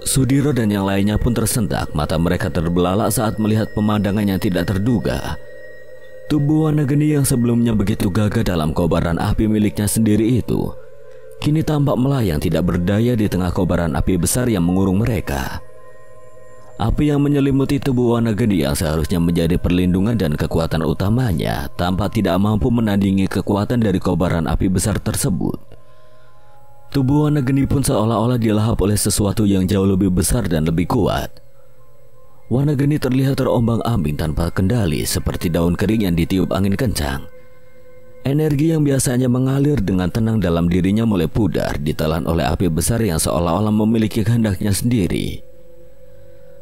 Sudiro dan yang lainnya pun tersentak. Mata mereka terbelalak saat melihat pemandangan yang tidak terduga. Tubuh Wanageni yang sebelumnya begitu gagah dalam kobaran api miliknya sendiri itu kini tampak melayang tidak berdaya di tengah kobaran api besar yang mengurung mereka. Api yang menyelimuti tubuh Wanageni yang seharusnya menjadi perlindungan dan kekuatan utamanya tampak tidak mampu menandingi kekuatan dari kobaran api besar tersebut. Tubuh Wanageni pun seolah-olah dilahap oleh sesuatu yang jauh lebih besar dan lebih kuat. Wanageni terlihat terombang-ambing tanpa kendali seperti daun kering yang ditiup angin kencang. Energi yang biasanya mengalir dengan tenang dalam dirinya mulai pudar, ditelan oleh api besar yang seolah-olah memiliki kehendaknya sendiri.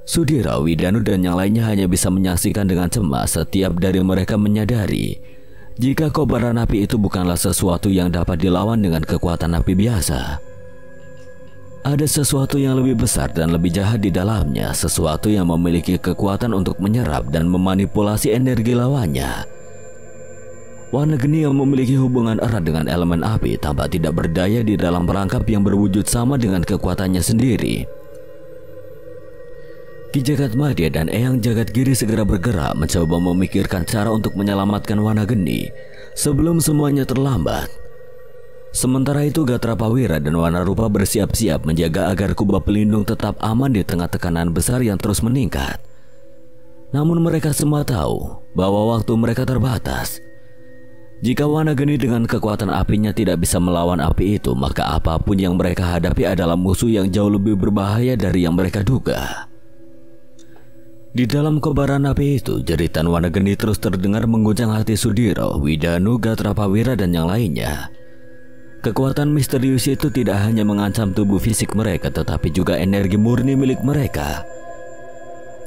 Sudiro, Widanu, dan yang lainnya hanya bisa menyaksikan dengan cemas. Setiap dari mereka menyadari jika kobaran api itu bukanlah sesuatu yang dapat dilawan dengan kekuatan api biasa. Ada sesuatu yang lebih besar dan lebih jahat di dalamnya, sesuatu yang memiliki kekuatan untuk menyerap dan memanipulasi energi lawannya. Wanageni yang memiliki hubungan erat dengan elemen api tampak tidak berdaya di dalam perangkap yang berwujud sama dengan kekuatannya sendiri. Ki Jagatmadya dan Eyang Jagatgiri segera bergerak mencoba memikirkan cara untuk menyelamatkan Wanageni sebelum semuanya terlambat. Sementara itu Gatrapawira dan Wanarupa bersiap-siap menjaga agar kubah pelindung tetap aman di tengah tekanan besar yang terus meningkat. Namun mereka semua tahu bahwa waktu mereka terbatas. Jika Wanageni dengan kekuatan apinya tidak bisa melawan api itu, maka apapun yang mereka hadapi adalah musuh yang jauh lebih berbahaya dari yang mereka duga. Di dalam kobaran api itu, jeritan Wanageni terus terdengar mengguncang hati Sudiro, Widanu, Gatrapawira, dan yang lainnya. Kekuatan misterius itu tidak hanya mengancam tubuh fisik mereka, tetapi juga energi murni milik mereka.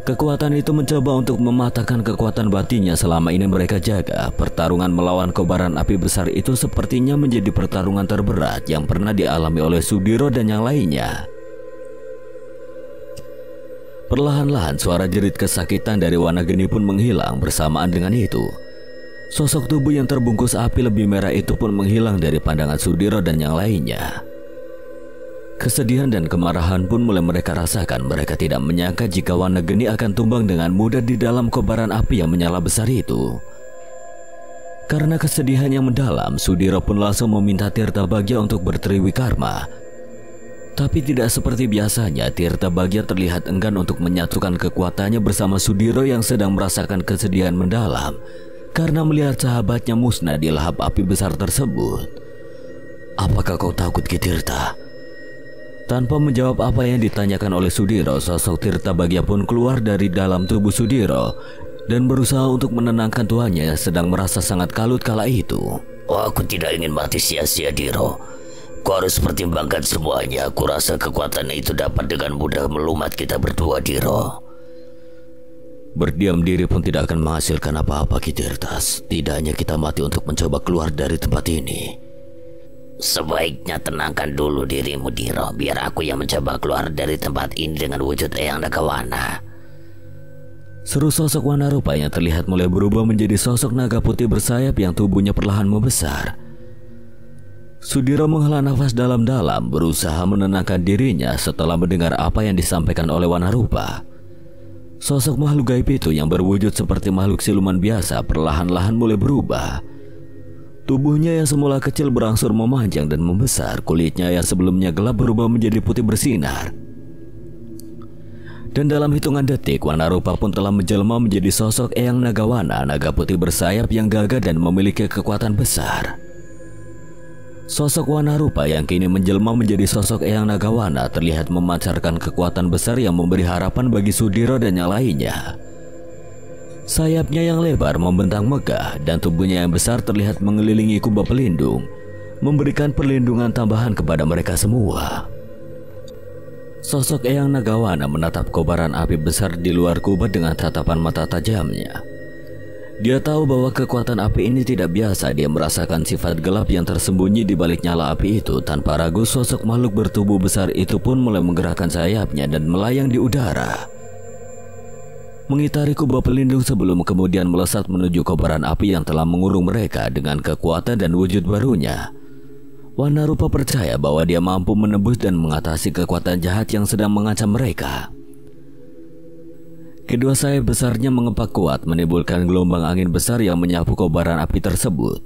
Kekuatan itu mencoba untuk mematahkan kekuatan batinnya selama ini mereka jaga. Pertarungan melawan kobaran api besar itu sepertinya menjadi pertarungan terberat yang pernah dialami oleh Sudiro dan yang lainnya. Perlahan-lahan suara jerit kesakitan dari Wanageni pun menghilang. Bersamaan dengan itu, sosok tubuh yang terbungkus api lebih merah itu pun menghilang dari pandangan Sudiro dan yang lainnya. Kesedihan dan kemarahan pun mulai mereka rasakan. Mereka tidak menyangka jika Wanageni akan tumbang dengan mudah di dalam kobaran api yang menyala besar itu. Karena kesedihan yang mendalam, Sudiro pun langsung meminta Tirta Bagya untuk bertriwikarma. Tapi tidak seperti biasanya, Tirta Bagya terlihat enggan untuk menyatukan kekuatannya bersama Sudiro yang sedang merasakan kesedihan mendalam karena melihat sahabatnya musnah di lahap api besar tersebut. "Apakah kau takut, Ki Tirta?" Tanpa menjawab apa yang ditanyakan oleh Sudiro, sosok Tirta Bagya pun keluar dari dalam tubuh Sudiro dan berusaha untuk menenangkan tuannya yang sedang merasa sangat kalut kala itu. Aku tidak ingin mati sia-sia, Diro. Kau harus pertimbangkan semuanya. Aku rasa kekuatan itu dapat dengan mudah melumat kita berdua, Diro. Berdiam diri pun tidak akan menghasilkan apa-apa, Ki Tirta. Setidaknya kita mati untuk mencoba keluar dari tempat ini. Sebaiknya tenangkan dulu dirimu, Diro. Biar aku yang mencoba keluar dari tempat ini dengan wujud Eyang Nagawana. Seru sosok Wanarupa yang terlihat mulai berubah menjadi sosok naga putih bersayap yang tubuhnya perlahan membesar. Sudiro menghela nafas dalam-dalam, berusaha menenangkan dirinya setelah mendengar apa yang disampaikan oleh Wanarupa. Sosok makhluk gaib itu yang berwujud seperti makhluk siluman biasa perlahan-lahan mulai berubah. Tubuhnya yang semula kecil berangsur memanjang dan membesar. Kulitnya yang sebelumnya gelap berubah menjadi putih bersinar. Dan dalam hitungan detik, Wanarupa pun telah menjelma menjadi sosok Eyang Nagawana, naga putih bersayap yang gagah dan memiliki kekuatan besar. Sosok Wanarupa yang kini menjelma menjadi sosok Eyang Nagawana terlihat memancarkan kekuatan besar yang memberi harapan bagi Sudiro dan yang lainnya. Sayapnya yang lebar membentang megah dan tubuhnya yang besar terlihat mengelilingi kubah pelindung, memberikan perlindungan tambahan kepada mereka semua. Sosok Eyang Nagawana menatap kobaran api besar di luar kubah dengan tatapan mata tajamnya. Dia tahu bahwa kekuatan api ini tidak biasa. Dia merasakan sifat gelap yang tersembunyi di balik nyala api itu. Tanpa ragu, sosok makhluk bertubuh besar itu pun mulai menggerakkan sayapnya dan melayang di udara, mengitari kubah pelindung sebelum kemudian melesat menuju kobaran api yang telah mengurung mereka dengan kekuatan dan wujud barunya. Wanarupa percaya bahwa dia mampu menebus dan mengatasi kekuatan jahat yang sedang mengancam mereka. Kedua sayap besarnya mengepak kuat, menimbulkan gelombang angin besar yang menyapu kobaran api tersebut.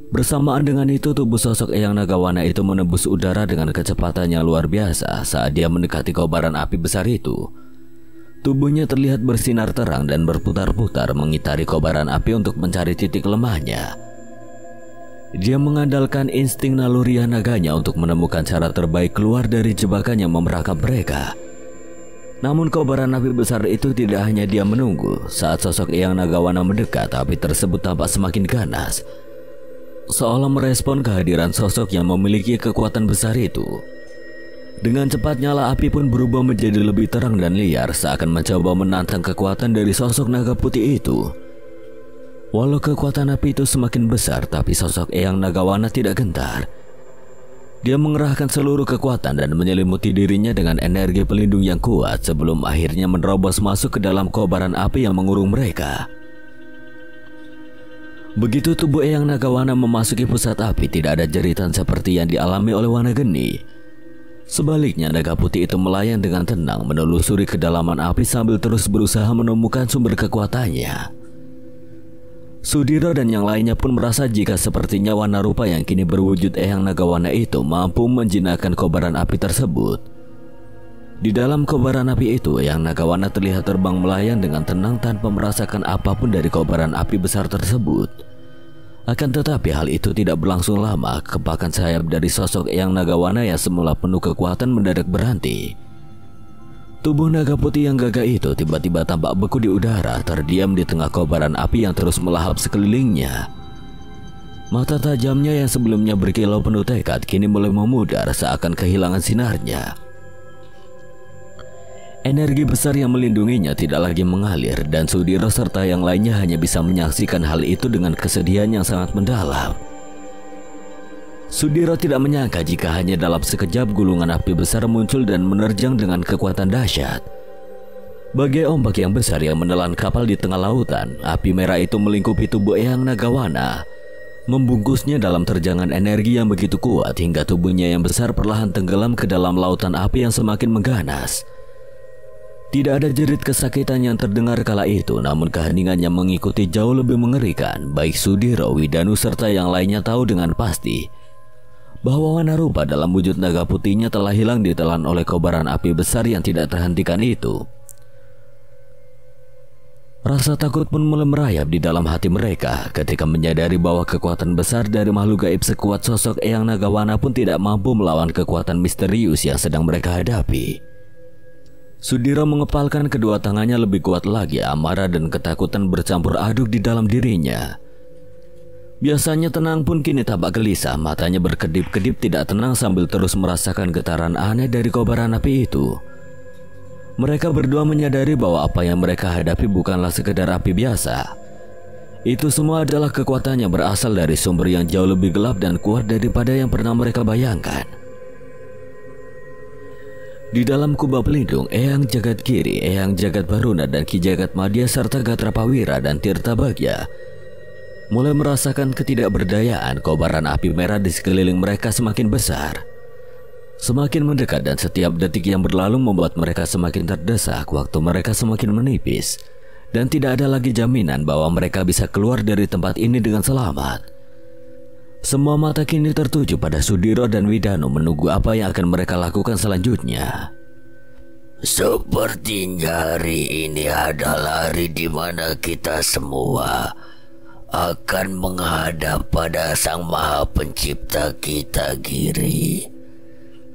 Bersamaan dengan itu, tubuh sosok Eyang Nagawana itu menembus udara dengan kecepatan yang luar biasa. Saat dia mendekati kobaran api besar itu, tubuhnya terlihat bersinar terang dan berputar-putar mengitari kobaran api untuk mencari titik lemahnya. Dia mengandalkan insting naluriah naganya untuk menemukan cara terbaik keluar dari jebakan yang memerangkap mereka. Namun kobaran api besar itu tidak hanya dia menunggu. Saat sosok Eyang Nagawana mendekat, api tersebut tampak semakin ganas, seolah merespon kehadiran sosok yang memiliki kekuatan besar itu. Dengan cepat nyala api pun berubah menjadi lebih terang dan liar, seakan mencoba menantang kekuatan dari sosok naga putih itu. Walau kekuatan api itu semakin besar, tapi sosok Eyang Nagawana tidak gentar. Dia mengerahkan seluruh kekuatan dan menyelimuti dirinya dengan energi pelindung yang kuat sebelum akhirnya menerobos masuk ke dalam kobaran api yang mengurung mereka. Begitu tubuh Eyang Nagawana memasuki pusat api, tidak ada jeritan seperti yang dialami oleh Wanageni. Sebaliknya, naga putih itu melayang dengan tenang menelusuri kedalaman api sambil terus berusaha menemukan sumber kekuatannya. Sudiro dan yang lainnya pun merasa jika sepertinya warna rupa yang kini berwujud Eyang Nagawana itu mampu menjinakkan kobaran api tersebut. Di dalam kobaran api itu, Eyang Nagawana terlihat terbang melayang dengan tenang tanpa merasakan apapun dari kobaran api besar tersebut. Akan tetapi hal itu tidak berlangsung lama, kepakan sayap dari sosok Eyang Nagawana yang semula penuh kekuatan mendadak berhenti. Tubuh naga putih yang gagah itu tiba-tiba tampak beku di udara, terdiam di tengah kobaran api yang terus melahap sekelilingnya. Mata tajamnya yang sebelumnya berkilau penuh tekad kini mulai memudar seakan kehilangan sinarnya. Energi besar yang melindunginya tidak lagi mengalir dan Sudiro serta yang lainnya hanya bisa menyaksikan hal itu dengan kesedihan yang sangat mendalam. Sudiro tidak menyangka jika hanya dalam sekejap gulungan api besar muncul dan menerjang dengan kekuatan dahsyat. Bagai ombak yang besar yang menelan kapal di tengah lautan, api merah itu melingkupi tubuh Eyang Nagawana, membungkusnya dalam terjangan energi yang begitu kuat hingga tubuhnya yang besar perlahan tenggelam ke dalam lautan api yang semakin mengganas. Tidak ada jerit kesakitan yang terdengar kala itu, namun keheningan yang mengikuti jauh lebih mengerikan. Baik Sudiro, Widanu serta yang lainnya tahu dengan pasti bahwa warna rupa dalam wujud naga putihnya telah hilang ditelan oleh kobaran api besar yang tidak terhentikan itu. Rasa takut pun mulai merayap di dalam hati mereka ketika menyadari bahwa kekuatan besar dari makhluk gaib sekuat sosok Eyang Nagawana pun tidak mampu melawan kekuatan misterius yang sedang mereka hadapi. Sudiro mengepalkan kedua tangannya lebih kuat lagi, amarah dan ketakutan bercampur aduk di dalam dirinya. Biasanya tenang pun kini tampak gelisah, matanya berkedip-kedip tidak tenang sambil terus merasakan getaran aneh dari kobaran api itu. Mereka berdua menyadari bahwa apa yang mereka hadapi bukanlah sekedar api biasa. Itu semua adalah kekuatan yang berasal dari sumber yang jauh lebih gelap dan kuat daripada yang pernah mereka bayangkan. Di dalam kubah pelindung, Eyang Jagadgiri, Eyang Jagadbaruna dan Ki Jagadmadya serta Gatrapawira dan Tirtabagya mulai merasakan ketidakberdayaan. Kobaran api merah di sekeliling mereka semakin besar, semakin mendekat, dan setiap detik yang berlalu membuat mereka semakin terdesak. Waktu mereka semakin menipis dan tidak ada lagi jaminan bahwa mereka bisa keluar dari tempat ini dengan selamat. Semua mata kini tertuju pada Sudiro dan Widanu menunggu apa yang akan mereka lakukan selanjutnya. Sepertinya hari ini adalah hari di mana kita semua akan menghadap pada Sang Maha Pencipta kita, Giri.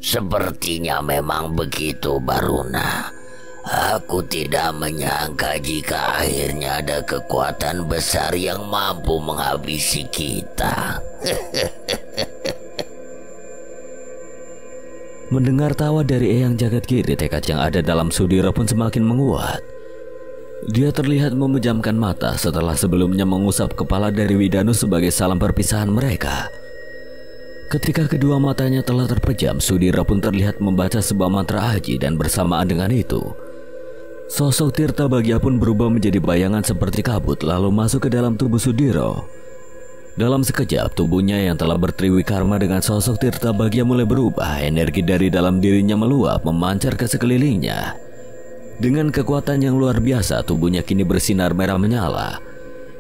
Sepertinya memang begitu, Baruna. Aku tidak menyangka jika akhirnya ada kekuatan besar yang mampu menghabisi kita. Mendengar tawa dari Eyang Jagadgiri, tekad yang ada dalam Sudiro pun semakin menguat. Dia terlihat memejamkan mata setelah sebelumnya mengusap kepala dari Widanu sebagai salam perpisahan mereka. Ketika kedua matanya telah terpejam, Sudiro pun terlihat membaca sebuah mantra aji, dan bersamaan dengan itu sosok Tirtabagya pun berubah menjadi bayangan seperti kabut lalu masuk ke dalam tubuh Sudiro. Dalam sekejap, tubuhnya yang telah bertriwikarma dengan sosok Tirtabagya mulai berubah. Energi dari dalam dirinya meluap, memancar ke sekelilingnya. Dengan kekuatan yang luar biasa, tubuhnya kini bersinar merah menyala,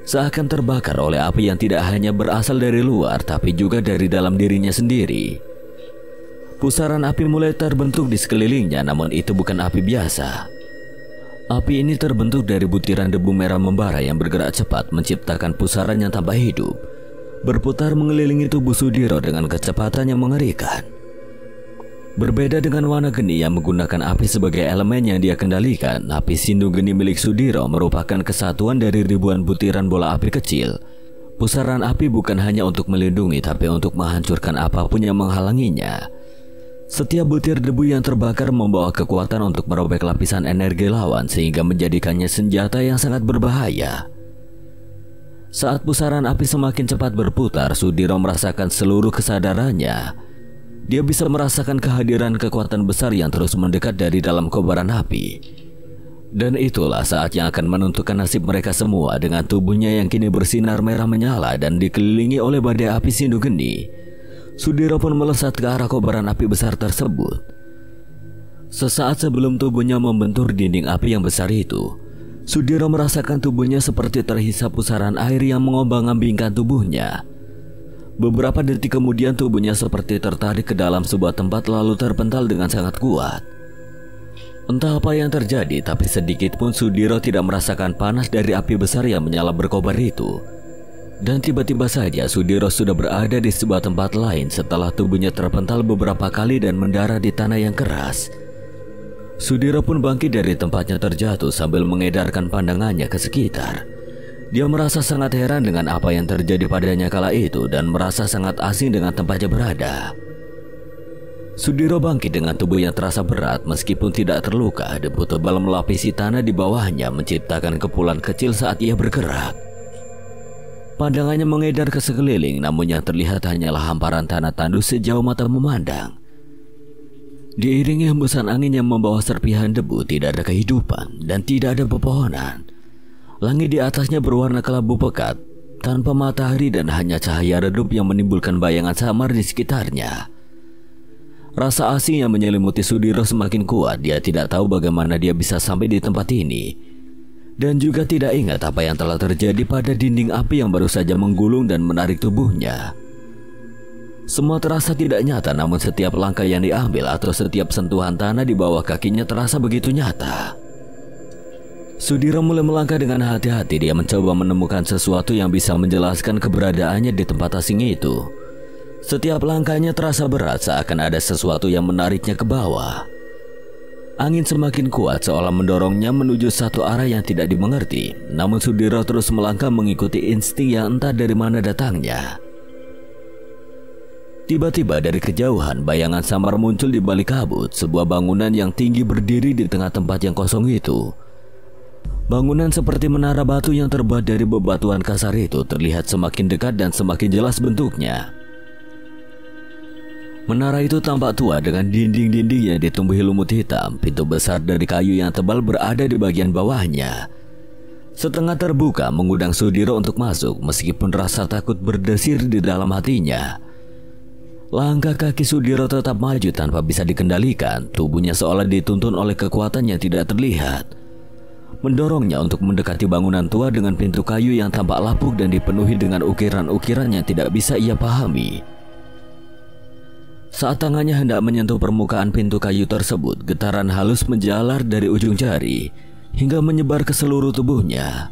seakan terbakar oleh api yang tidak hanya berasal dari luar, tapi juga dari dalam dirinya sendiri. Pusaran api mulai terbentuk di sekelilingnya, namun itu bukan api biasa. Api ini terbentuk dari butiran debu merah membara yang bergerak cepat, menciptakan pusaran yang tanpa hidup, berputar mengelilingi tubuh Sudiro dengan kecepatan yang mengerikan. Berbeda dengan warna geni yang menggunakan api sebagai elemen yang dia kendalikan, api sindu geni milik Sudiro merupakan kesatuan dari ribuan butiran bola api kecil. Pusaran api bukan hanya untuk melindungi, tapi untuk menghancurkan apapun yang menghalanginya. Setiap butir debu yang terbakar membawa kekuatan untuk merobek lapisan energi lawan, sehingga menjadikannya senjata yang sangat berbahaya. Saat pusaran api semakin cepat berputar, Sudiro merasakan seluruh kesadarannya. Dia bisa merasakan kehadiran kekuatan besar yang terus mendekat dari dalam kobaran api. Dan itulah saat yang akan menentukan nasib mereka semua. Dengan tubuhnya yang kini bersinar merah menyala dan dikelilingi oleh badai api sindu geni, Sudiro pun melesat ke arah kobaran api besar tersebut. Sesaat sebelum tubuhnya membentur dinding api yang besar itu, Sudiro merasakan tubuhnya seperti terhisap pusaran air yang mengombang-ambingkan tubuhnya. Beberapa detik kemudian tubuhnya seperti tertarik ke dalam sebuah tempat lalu terpental dengan sangat kuat. Entah apa yang terjadi, tapi sedikit pun Sudiro tidak merasakan panas dari api besar yang menyala berkobar itu. Dan tiba-tiba saja Sudiro sudah berada di sebuah tempat lain setelah tubuhnya terpental beberapa kali dan mendarat di tanah yang keras. Sudiro pun bangkit dari tempatnya terjatuh sambil mengedarkan pandangannya ke sekitar. Dia merasa sangat heran dengan apa yang terjadi padanya kala itu dan merasa sangat asing dengan tempatnya berada. Sudiro bangkit dengan tubuh yang terasa berat meskipun tidak terluka. Debu tebal melapisi tanah di bawahnya menciptakan kepulan kecil saat ia bergerak. Pandangannya mengedar ke sekeliling, namun yang terlihat hanyalah hamparan tanah tandus sejauh mata memandang. Diiringi hembusan angin yang membawa serpihan debu, tidak ada kehidupan dan tidak ada pepohonan. Langit di atasnya berwarna kelabu pekat, tanpa matahari dan hanya cahaya redup yang menimbulkan bayangan samar di sekitarnya. Rasa asing yang menyelimuti Sudiro semakin kuat. Dia tidak tahu bagaimana dia bisa sampai di tempat ini, dan juga tidak ingat apa yang telah terjadi pada dinding api yang baru saja menggulung dan menarik tubuhnya. Semua terasa tidak nyata, namun setiap langkah yang diambil atau setiap sentuhan tanah di bawah kakinya terasa begitu nyata. Sudiro mulai melangkah dengan hati-hati. Dia mencoba menemukan sesuatu yang bisa menjelaskan keberadaannya di tempat asing itu. Setiap langkahnya terasa berat, seakan ada sesuatu yang menariknya ke bawah. Angin semakin kuat seolah mendorongnya menuju satu arah yang tidak dimengerti. Namun Sudiro terus melangkah mengikuti insting yang entah dari mana datangnya. Tiba-tiba dari kejauhan bayangan samar muncul di balik kabut. Sebuah bangunan yang tinggi berdiri di tengah tempat yang kosong itu. Bangunan seperti menara batu yang terbuat dari bebatuan kasar itu terlihat semakin dekat dan semakin jelas bentuknya. Menara itu tampak tua dengan dinding-dinding yang ditumbuhi lumut hitam. Pintu besar dari kayu yang tebal berada di bagian bawahnya. Setengah terbuka mengundang Sudiro untuk masuk meskipun rasa takut berdesir di dalam hatinya. Langkah kaki Sudiro tetap maju tanpa bisa dikendalikan. Tubuhnya seolah dituntun oleh kekuatan yang tidak terlihat, mendorongnya untuk mendekati bangunan tua dengan pintu kayu yang tampak lapuk dan dipenuhi dengan ukiran-ukiran yang tidak bisa ia pahami. Saat tangannya hendak menyentuh permukaan pintu kayu tersebut, getaran halus menjalar dari ujung jari hingga menyebar ke seluruh tubuhnya.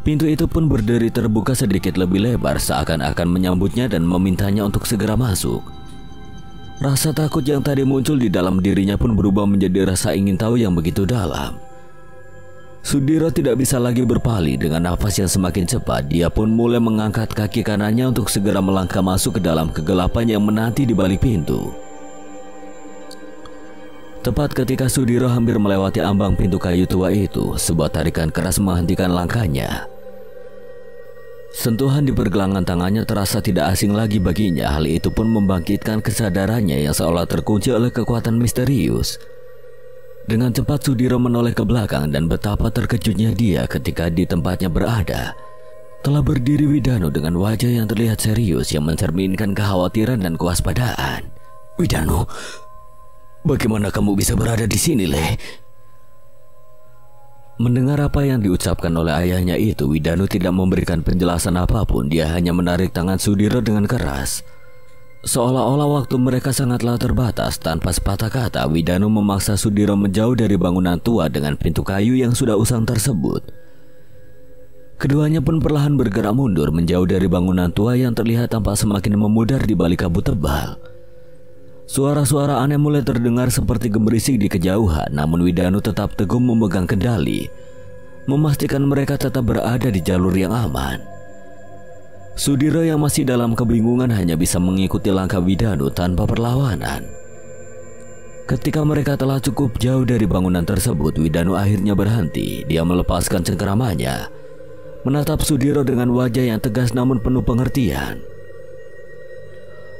Pintu itu pun berdiri terbuka sedikit lebih lebar, seakan-akan menyambutnya dan memintanya untuk segera masuk. Rasa takut yang tadi muncul di dalam dirinya pun berubah menjadi rasa ingin tahu yang begitu dalam. Sudiro tidak bisa lagi berpaling. Dengan nafas yang semakin cepat, dia pun mulai mengangkat kaki kanannya untuk segera melangkah masuk ke dalam kegelapan yang menanti di balik pintu. Tepat ketika Sudiro hampir melewati ambang pintu kayu tua itu, sebuah tarikan keras menghentikan langkahnya. Sentuhan di pergelangan tangannya terasa tidak asing lagi baginya. Hal itu pun membangkitkan kesadarannya yang seolah terkunci oleh kekuatan misterius. Dengan cepat Sudiro menoleh ke belakang dan betapa terkejutnya dia ketika di tempatnya berada telah berdiri Widano dengan wajah yang terlihat serius yang mencerminkan kekhawatiran dan kewaspadaan. Widano, bagaimana kamu bisa berada di sini, Le? Mendengar apa yang diucapkan oleh ayahnya itu, Widano tidak memberikan penjelasan apapun. Dia hanya menarik tangan Sudiro dengan keras. Seolah-olah waktu mereka sangatlah terbatas. Tanpa sepatah kata, Widano memaksa Sudiro menjauh dari bangunan tua dengan pintu kayu yang sudah usang tersebut. Keduanya pun perlahan bergerak mundur menjauh dari bangunan tua yang terlihat tampak semakin memudar di balik kabut tebal. Suara-suara aneh mulai terdengar seperti gemerisik di kejauhan, namun Widano tetap teguh memegang kendali, memastikan mereka tetap berada di jalur yang aman. Sudiro yang masih dalam kebingungan hanya bisa mengikuti langkah Widano tanpa perlawanan. Ketika mereka telah cukup jauh dari bangunan tersebut, Widano akhirnya berhenti. Dia melepaskan cengkeramannya, menatap Sudiro dengan wajah yang tegas namun penuh pengertian.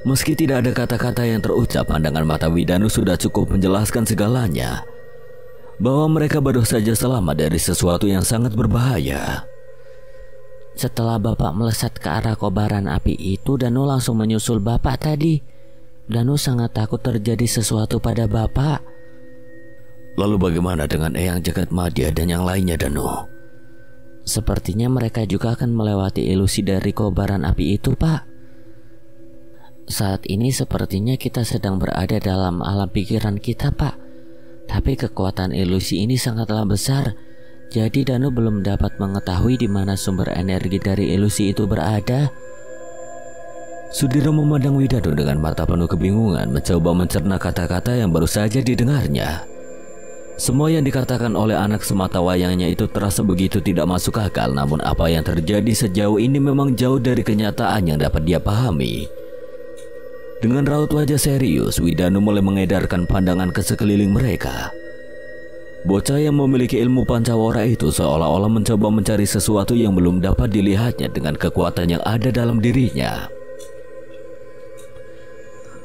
Meski tidak ada kata-kata yang terucap, pandangan mata Widano sudah cukup menjelaskan segalanya, bahwa mereka baru saja selamat dari sesuatu yang sangat berbahaya. Setelah Bapak melesat ke arah kobaran api itu, Danu langsung menyusul Bapak tadi. Danu sangat takut terjadi sesuatu pada Bapak. Lalu bagaimana dengan Eyang Jagat Madya dan yang lainnya, Danu? Sepertinya mereka juga akan melewati ilusi dari kobaran api itu, Pak. Saat ini sepertinya kita sedang berada dalam alam pikiran kita, Pak. Tapi kekuatan ilusi ini sangatlah besar. Jadi Danu belum dapat mengetahui di mana sumber energi dari ilusi itu berada. Sudiro memandang Widanu dengan mata penuh kebingungan, mencoba mencerna kata-kata yang baru saja didengarnya. Semua yang dikatakan oleh anak semata wayangnya itu terasa begitu tidak masuk akal, namun apa yang terjadi sejauh ini memang jauh dari kenyataan yang dapat dia pahami. Dengan raut wajah serius, Widanu mulai mengedarkan pandangan ke sekeliling mereka. Bocah yang memiliki ilmu pancawara itu seolah-olah mencoba mencari sesuatu yang belum dapat dilihatnya dengan kekuatan yang ada dalam dirinya.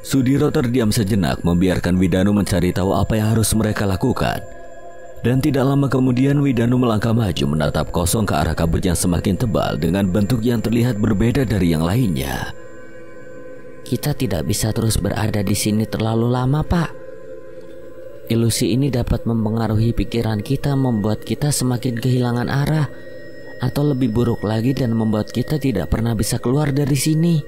Sudiro terdiam sejenak, membiarkan Widanu mencari tahu apa yang harus mereka lakukan. Dan tidak lama kemudian Widanu melangkah maju menatap kosong ke arah kabut yang semakin tebal dengan bentuk yang terlihat berbeda dari yang lainnya. Kita tidak bisa terus berada di sini terlalu lama, Pak. Ilusi ini dapat mempengaruhi pikiran kita, membuat kita semakin kehilangan arah, atau lebih buruk lagi dan membuat kita tidak pernah bisa keluar dari sini.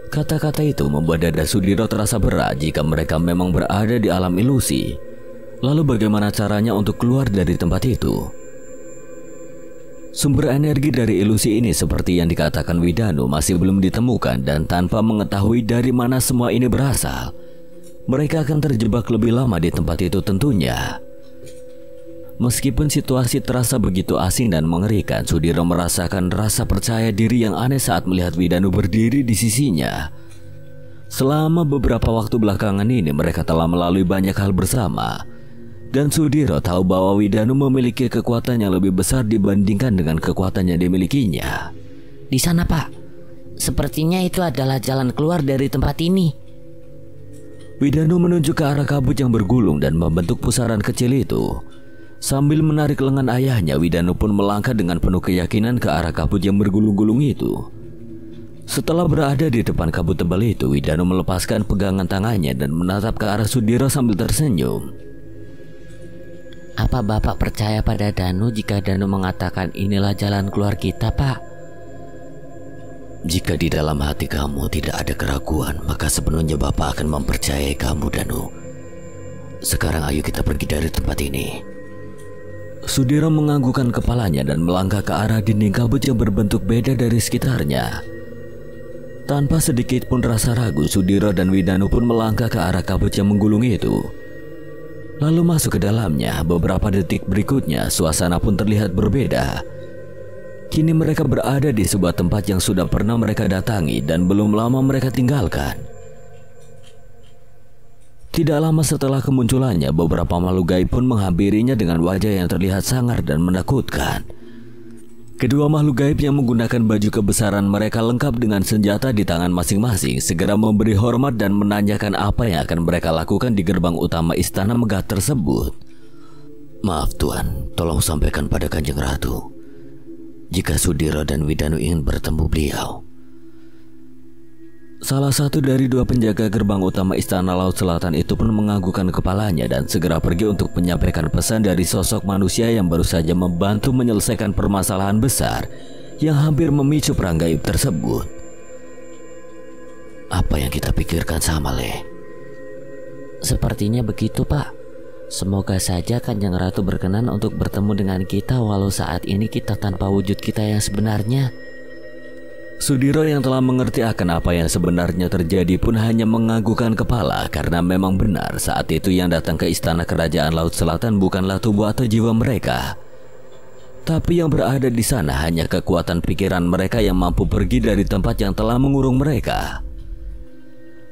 Kata-kata itu membuat dada Sudiro terasa berat jika mereka memang berada di alam ilusi. Lalu bagaimana caranya untuk keluar dari tempat itu? Sumber energi dari ilusi ini seperti yang dikatakan Widanu masih belum ditemukan, dan tanpa mengetahui dari mana semua ini berasal, mereka akan terjebak lebih lama di tempat itu tentunya. Meskipun situasi terasa begitu asing dan mengerikan, Sudiro merasakan rasa percaya diri yang aneh saat melihat Widanu berdiri di sisinya. Selama beberapa waktu belakangan ini mereka telah melalui banyak hal bersama, dan Sudiro tahu bahwa Widanu memiliki kekuatan yang lebih besar dibandingkan dengan kekuatan yang dimilikinya. Di sana, Pak. Sepertinya itu adalah jalan keluar dari tempat ini. Widanu menunjuk ke arah kabut yang bergulung dan membentuk pusaran kecil itu. Sambil menarik lengan ayahnya, Widanu pun melangkah dengan penuh keyakinan ke arah kabut yang bergulung-gulung itu. Setelah berada di depan kabut tebal itu, Widanu melepaskan pegangan tangannya dan menatap ke arah Sudiro sambil tersenyum. Apa Bapak percaya pada Danu jika Danu mengatakan inilah jalan keluar kita, Pak? Jika di dalam hati kamu tidak ada keraguan, maka sepenuhnya Bapak akan mempercayai kamu, Danu. Sekarang ayo kita pergi dari tempat ini. Sudiro menganggukkan kepalanya dan melangkah ke arah dinding kabut yang berbentuk beda dari sekitarnya. Tanpa sedikit pun rasa ragu, Sudiro dan Widanu pun melangkah ke arah kabut yang menggulung itu. Lalu masuk ke dalamnya. Beberapa detik berikutnya, suasana pun terlihat berbeda. Kini mereka berada di sebuah tempat yang sudah pernah mereka datangi dan belum lama mereka tinggalkan. Tidak lama setelah kemunculannya, beberapa makhluk gaib pun menghampirinya dengan wajah yang terlihat sangar dan menakutkan. Kedua makhluk gaib yang menggunakan baju kebesaran mereka lengkap dengan senjata di tangan masing-masing segera memberi hormat dan menanyakan apa yang akan mereka lakukan di gerbang utama istana megah tersebut. Maaf Tuan, tolong sampaikan pada Kanjeng Ratu jika Sudiro dan Widanu ingin bertemu beliau. Salah satu dari dua penjaga gerbang utama Istana Laut Selatan itu pun menganggukkan kepalanya dan segera pergi untuk menyampaikan pesan dari sosok manusia yang baru saja membantu menyelesaikan permasalahan besar yang hampir memicu perang gaib tersebut. Apa yang kita pikirkan sama, Le? Sepertinya begitu, Pak. Semoga saja Kanjeng Ratu berkenan untuk bertemu dengan kita walau saat ini kita tanpa wujud kita yang sebenarnya. Sudiro yang telah mengerti akan apa yang sebenarnya terjadi pun hanya menganggukkan kepala karena memang benar saat itu yang datang ke istana kerajaan Laut Selatan bukanlah tubuh atau jiwa mereka, tapi yang berada di sana hanya kekuatan pikiran mereka yang mampu pergi dari tempat yang telah mengurung mereka.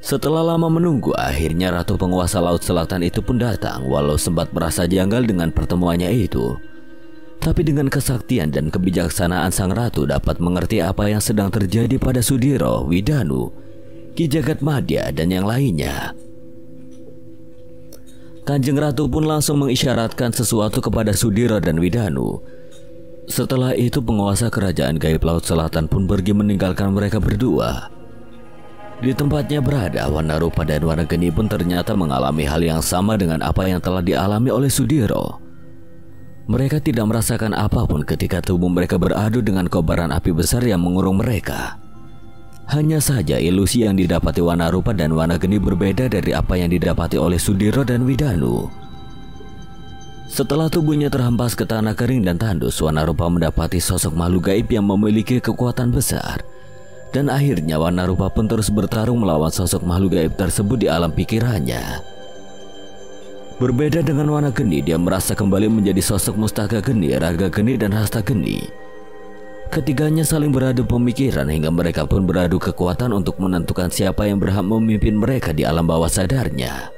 Setelah lama menunggu, akhirnya Ratu Penguasa Laut Selatan itu pun datang. Walau sempat merasa janggal dengan pertemuannya itu, tapi dengan kesaktian dan kebijaksanaan sang ratu dapat mengerti apa yang sedang terjadi pada Sudiro, Widanu, Ki Jagat Madya, dan yang lainnya. Kanjeng Ratu pun langsung mengisyaratkan sesuatu kepada Sudiro dan Widanu. Setelah itu penguasa kerajaan gaib Laut Selatan pun pergi meninggalkan mereka berdua. Di tempatnya berada, Wana Rupa dan Wana Geni pun ternyata mengalami hal yang sama dengan apa yang telah dialami oleh Sudiro. Mereka tidak merasakan apapun ketika tubuh mereka beradu dengan kobaran api besar yang mengurung mereka. Hanya saja ilusi yang didapati Wana Rupa dan Wana Geni berbeda dari apa yang didapati oleh Sudiro dan Widanu. Setelah tubuhnya terhempas ke tanah kering dan tandus, Wana Rupa mendapati sosok makhluk gaib yang memiliki kekuatan besar. Dan akhirnya Wana Rupa pun terus bertarung melawan sosok makhluk gaib tersebut di alam pikirannya. Berbeda dengan Wana Geni, dia merasa kembali menjadi sosok Mustaka Geni, Raga Geni, dan Hasta Geni. Ketiganya saling beradu pemikiran hingga mereka pun beradu kekuatan untuk menentukan siapa yang berhak memimpin mereka di alam bawah sadarnya.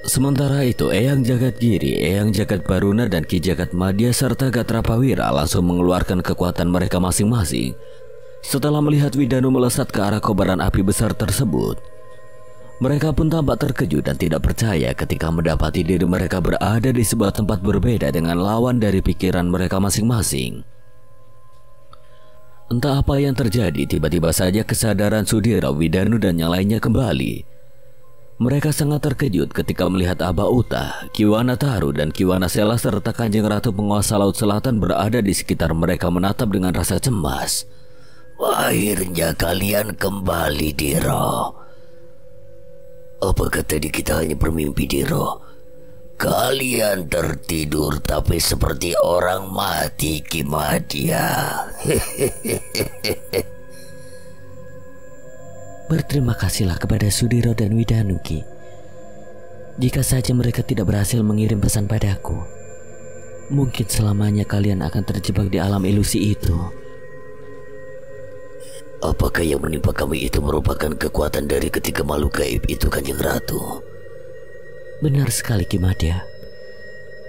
Sementara itu, Eyang Jagat Giri, Eyang Jagat Baruna, dan Ki Jagat Madya serta Gatrapawira langsung mengeluarkan kekuatan mereka masing-masing. Setelah melihat Widanu melesat ke arah kobaran api besar tersebut, mereka pun tampak terkejut dan tidak percaya ketika mendapati diri mereka berada di sebuah tempat berbeda dengan lawan dari pikiran mereka masing-masing. Entah apa yang terjadi, tiba-tiba saja kesadaran Sudiro, Widanu, dan yang lainnya kembali. Mereka sangat terkejut ketika melihat Aba Uta, Ki Wana Taru, dan Ki Wana Sela serta Kanjeng Ratu Penguasa Laut Selatan berada di sekitar mereka menatap dengan rasa cemas. Akhirnya kalian kembali, Diro. Apakah tadi kita hanya bermimpi, Diro? Kalian tertidur tapi seperti orang mati, Ki Madya. Berterima kasihlah kepada Sudiro dan Widanu, Ki. Jika saja mereka tidak berhasil mengirim pesan padaku, mungkin selamanya kalian akan terjebak di alam ilusi itu. Apakah yang menimpa kami itu merupakan kekuatan dari ketiga makhluk gaib itu, Kanjeng Ratu? Benar sekali, Ki Madya.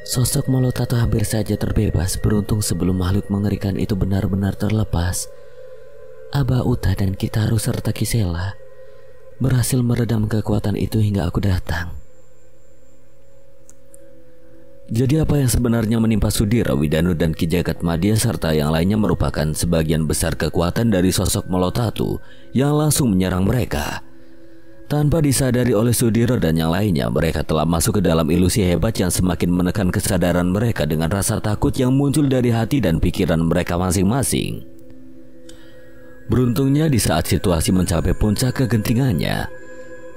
Sosok Molotato hampir saja terbebas. Beruntung sebelum makhluk mengerikan itu benar-benar terlepas, Aba Uta dan Kitaru serta Kisela berhasil meredam kekuatan itu hingga aku datang. Jadi apa yang sebenarnya menimpa Sudiro, Widanu, dan Ki Jagat Madya serta yang lainnya merupakan sebagian besar kekuatan dari sosok Molotato yang langsung menyerang mereka. Tanpa disadari oleh Sudiro dan yang lainnya, mereka telah masuk ke dalam ilusi hebat yang semakin menekan kesadaran mereka dengan rasa takut yang muncul dari hati dan pikiran mereka masing-masing. Beruntungnya di saat situasi mencapai puncak kegentingannya,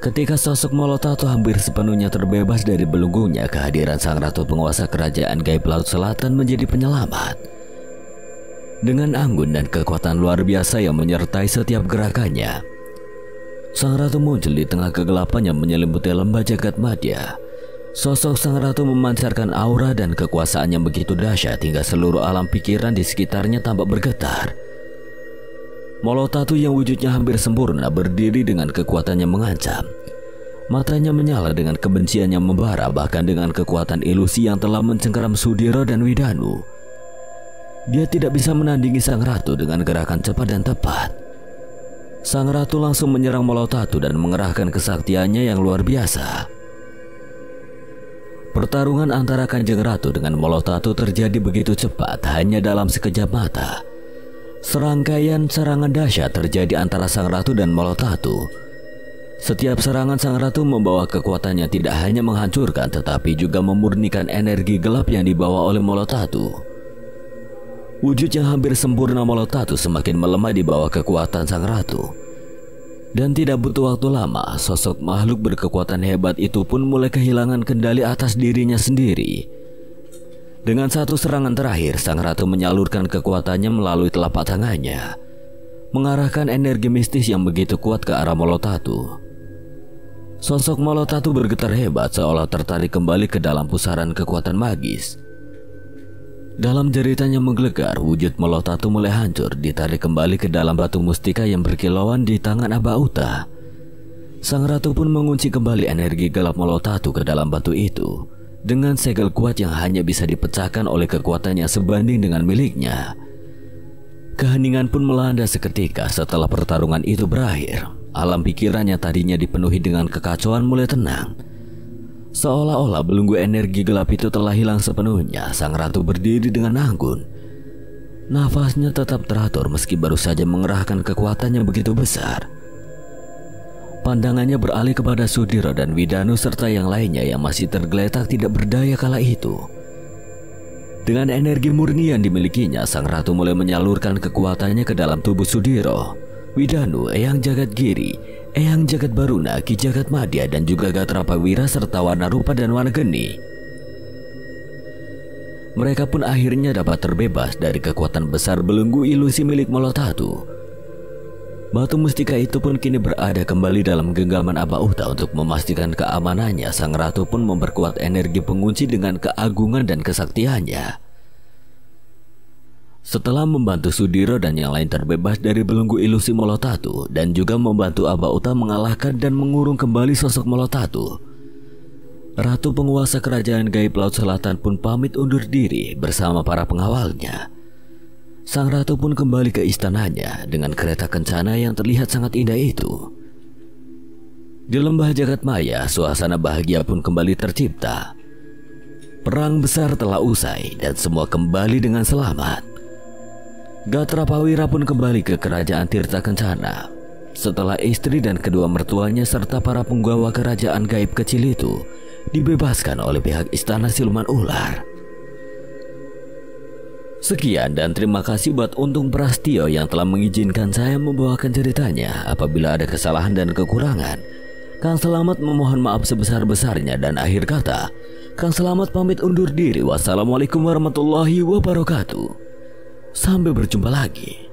ketika sosok Molotato hampir sepenuhnya terbebas dari belenggunya, kehadiran Sang Ratu Penguasa Kerajaan Gaib Laut Selatan menjadi penyelamat. Dengan anggun dan kekuatan luar biasa yang menyertai setiap gerakannya, Sang Ratu muncul di tengah kegelapan yang menyelimuti lembah Jagat Madya. Sosok Sang Ratu memancarkan aura dan kekuasaan yang begitu dahsyat hingga seluruh alam pikiran di sekitarnya tampak bergetar. Molotato yang wujudnya hampir sempurna berdiri dengan kekuatannya mengancam. Matanya menyala dengan kebencian yang membara, bahkan dengan kekuatan ilusi yang telah mencengkeram Sudiro dan Widanu. Dia tidak bisa menandingi Sang Ratu dengan gerakan cepat dan tepat. Sang Ratu langsung menyerang Molotato dan mengerahkan kesaktiannya yang luar biasa. Pertarungan antara Kanjeng Ratu dengan Molotato terjadi begitu cepat, hanya dalam sekejap mata. Serangkaian serangan dahsyat terjadi antara Sang Ratu dan Molotato. Setiap serangan Sang Ratu membawa kekuatannya tidak hanya menghancurkan tetapi juga memurnikan energi gelap yang dibawa oleh Molotato. Wujud yang hampir sempurna Molotato semakin melemah di bawah kekuatan Sang Ratu. Dan tidak butuh waktu lama, sosok makhluk berkekuatan hebat itu pun mulai kehilangan kendali atas dirinya sendiri. Dengan satu serangan terakhir, Sang Ratu menyalurkan kekuatannya melalui telapak tangannya, mengarahkan energi mistis yang begitu kuat ke arah Molotato. Sosok Molotato bergetar hebat seolah tertarik kembali ke dalam pusaran kekuatan magis. Dalam jeritan yang menggelegar, wujud Molotato mulai hancur, ditarik kembali ke dalam batu mustika yang berkilauan di tangan Aba Uta. Sang Ratu pun mengunci kembali energi gelap Molotato ke dalam batu itu dengan segel kuat yang hanya bisa dipecahkan oleh kekuatan yang sebanding dengan miliknya. Keheningan pun melanda seketika setelah pertarungan itu berakhir. Alam pikirannya tadinya dipenuhi dengan kekacauan mulai tenang. Seolah-olah belenggu energi gelap itu telah hilang sepenuhnya. Sang Ratu berdiri dengan anggun. Nafasnya tetap teratur meski baru saja mengerahkan kekuatan yang begitu besar. pandangannya beralih kepada Sudiro dan Widanu serta yang lainnya yang masih tergeletak tidak berdaya kala itu. Dengan energi murni yang dimilikinya, sang ratu mulai menyalurkan kekuatannya ke dalam tubuh Sudiro, Widanu, Eyang Jagat Giri, Eyang Jagat Baruna, Ki Jagat Madya, dan juga Gatrapawira serta Warna Rupa dan Warna Geni. Mereka pun akhirnya dapat terbebas dari kekuatan besar belenggu ilusi milik Molotatu. Batu mustika itu pun kini berada kembali dalam genggaman Abauta. Untuk memastikan keamanannya, sang ratu pun memperkuat energi pengunci dengan keagungan dan kesaktiannya. Setelah membantu Sudiro dan yang lain terbebas dari belenggu ilusi Molotatu dan juga membantu Abauta mengalahkan dan mengurung kembali sosok Molotatu, Ratu penguasa kerajaan gaib Laut Selatan pun pamit undur diri bersama para pengawalnya. Sang ratu pun kembali ke istananya dengan kereta kencana yang terlihat sangat indah itu. Di lembah jagat maya, suasana bahagia pun kembali tercipta. Perang besar telah usai dan semua kembali dengan selamat. Gatrapawira pun kembali ke kerajaan Tirta Kencana setelah istri dan kedua mertuanya serta para penggawa kerajaan gaib kecil itu dibebaskan oleh pihak istana siluman ular. Sekian dan terima kasih buat Untung Prastio yang telah mengizinkan saya membawakan ceritanya. Apabila ada kesalahan dan kekurangan, Kang Selamat memohon maaf sebesar-besarnya. Dan akhir kata, Kang Selamat pamit undur diri. Wassalamualaikum warahmatullahi wabarakatuh. Sampai berjumpa lagi.